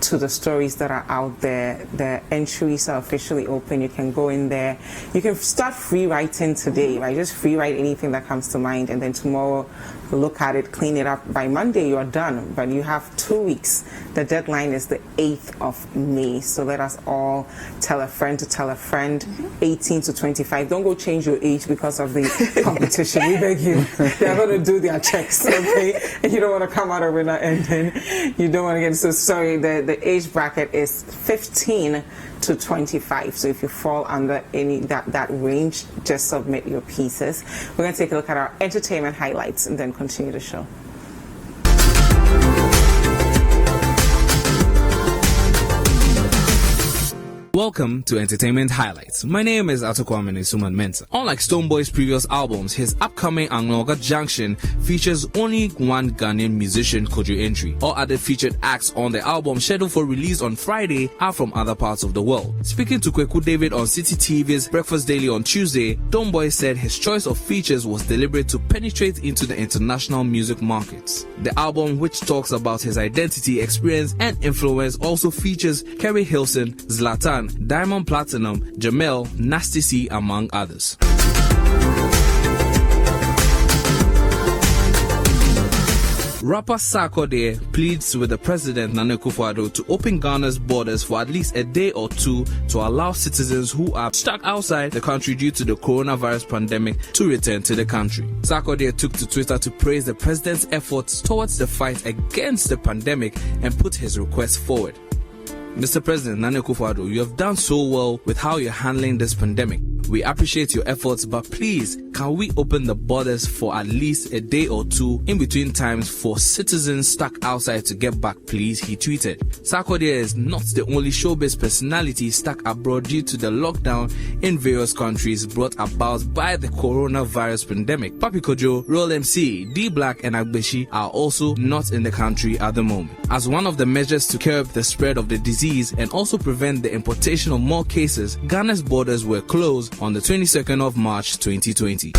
to the stories that are out there. The entries are officially open. You can go in there. You can start free writing today, right? Just free write anything that comes to mind, and then tomorrow look at it, clean it up. By Monday you are done, but you have 2 weeks. The deadline is the 8th of May. So let us all tell a friend to tell a friend. 18 to 25. Don't go change your age because of the competition. We beg you. They're going to do their checks, okay? And you don't want to come out a winner, and then you don't want to get so sorry. The age bracket is 15 to 25. So if you fall under any that range, just submit your pieces. We're going to take a look at our entertainment highlights and then continue the show. Welcome to Entertainment Highlights. My name is Atokwame Suman Mensah. Unlike Stonebwoy's previous albums, his upcoming Angloga Junction features only one Ghanaian musician, Kojo Entry. All other featured acts on the album scheduled for release on Friday are from other parts of the world. Speaking to Kweku David on City TV's Breakfast Daily on Tuesday, Stonebwoy said his choice of features was deliberate to penetrate into the international music markets. The album, which talks about his identity, experience, and influence, also features Kerry Hilson, Zlatan, Diamond Platinum, Jamel, Nasty C, among others. Rapper Sabathia pleads with the President Nana Akufo-Addo to open Ghana's borders for at least a day or two to allow citizens who are stuck outside the country due to the coronavirus pandemic to return to the country. Sabathia took to Twitter to praise the President's efforts towards the fight against the pandemic and put his request forward. Mr. President Nana Akufo-Addo, you have done so well with how you're handling this pandemic. We appreciate your efforts, but please, can we open the borders for at least a day or two in between times for citizens stuck outside to get back, please, he tweeted. Sabathia is not the only showbiz personality stuck abroad due to the lockdown in various countries brought about by the coronavirus pandemic. Papi Kojo, Roll MC, D Black, and Agbeshi are also not in the country at the moment. As one of the measures to curb the spread of the disease and also prevent the importation of more cases, Ghana's borders were closed on the 22nd of March 2020.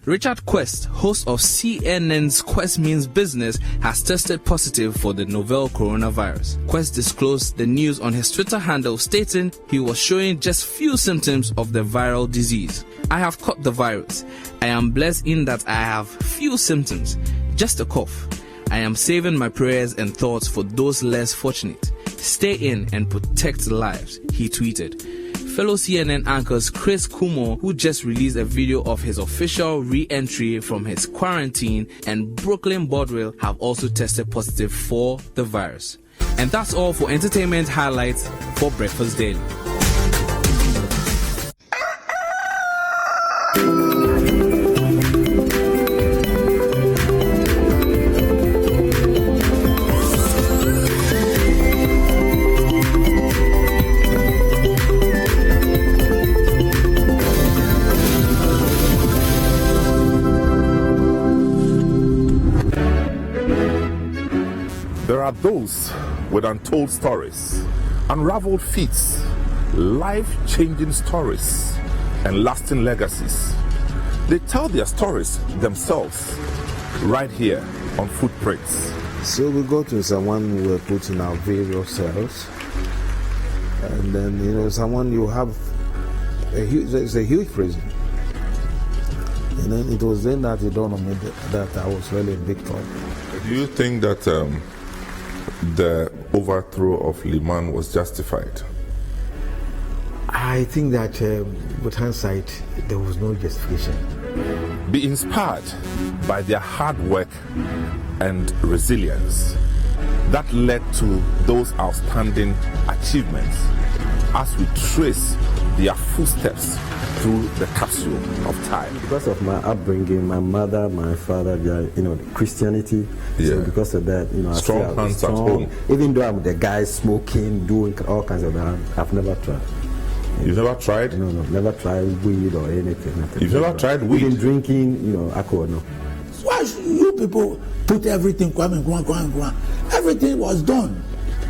Richard Quest, host of CNN's Quest Means Business, has tested positive for the novel coronavirus. Quest disclosed the news on his Twitter handle, stating he was showing just few symptoms of the viral disease. I have caught the virus. I am blessed in that I have few symptoms, just a cough. I am saving my prayers and thoughts for those less fortunate. Stay in and protect lives, he tweeted. Fellow CNN anchors Chris Kumo, who just released a video of his official re-entry from his quarantine, and Brooklyn Bodwell have also tested positive for the virus. And that's all for entertainment highlights for Breakfast Daily. There are those with untold stories, unraveled feats, life-changing stories, and lasting legacies. They tell their stories themselves right here on Footprints. So we go to someone we were put in our various cells, and then someone you have it's a huge prison, and then it was then that it dawned on me that I was really in big trouble. Do you think that the overthrow of Liman was justified? I think that with hindsight, there was no justification. Be inspired by their hard work and resilience that led to those outstanding achievements as we trace their footsteps through the capsule of time. Because of my upbringing, my mother, my father, they are, Christianity. Yeah. So because of that, I strong hands at home. Even though I'm the guy smoking, doing all kinds of that, I've never tried. You've never tried? No, never tried weed or anything. Nothing. You've never tried weed? Even drinking, alcohol, no. Why should you people put everything, everything was done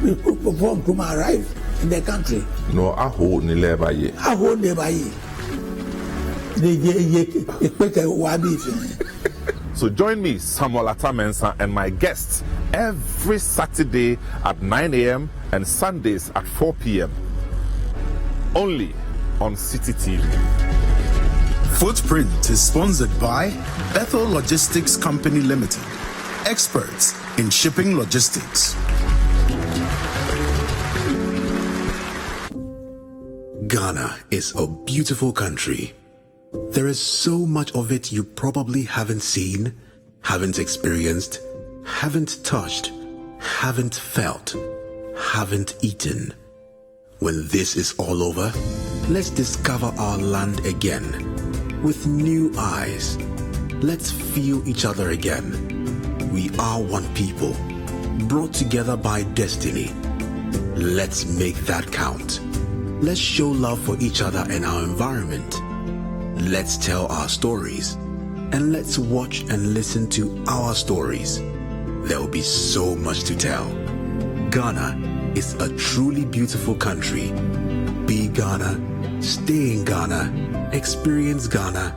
before Nkrumah arrived in the country. No, I hold never ye. I hold never ye. So join me, Samuel Atamensa, and my guests every Saturday at 9 a.m. and Sundays at 4 p.m. only on City TV. Footprint is sponsored by Bethel Logistics Company Limited, experts in shipping logistics. Ghana is a beautiful country. There is so much of it you probably haven't seen, haven't experienced, haven't touched, haven't felt, haven't eaten. When this is all over, let's discover our land again with new eyes. Let's feel each other again. We are one people, brought together by destiny. Let's make that count. Let's show love for each other and our environment. Let's tell our stories, and let's watch and listen to our stories. There will be so much to tell. Ghana is a truly beautiful country. Be Ghana, stay in Ghana, experience Ghana,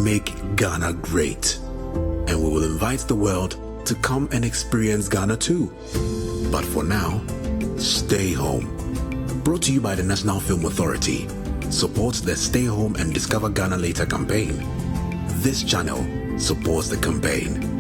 make Ghana great. And we will invite the world to come and experience Ghana too. But for now, stay home. Brought to you by the National Film Authority. Supports the Stay Home and Discover Ghana Later campaign. This channel supports the campaign.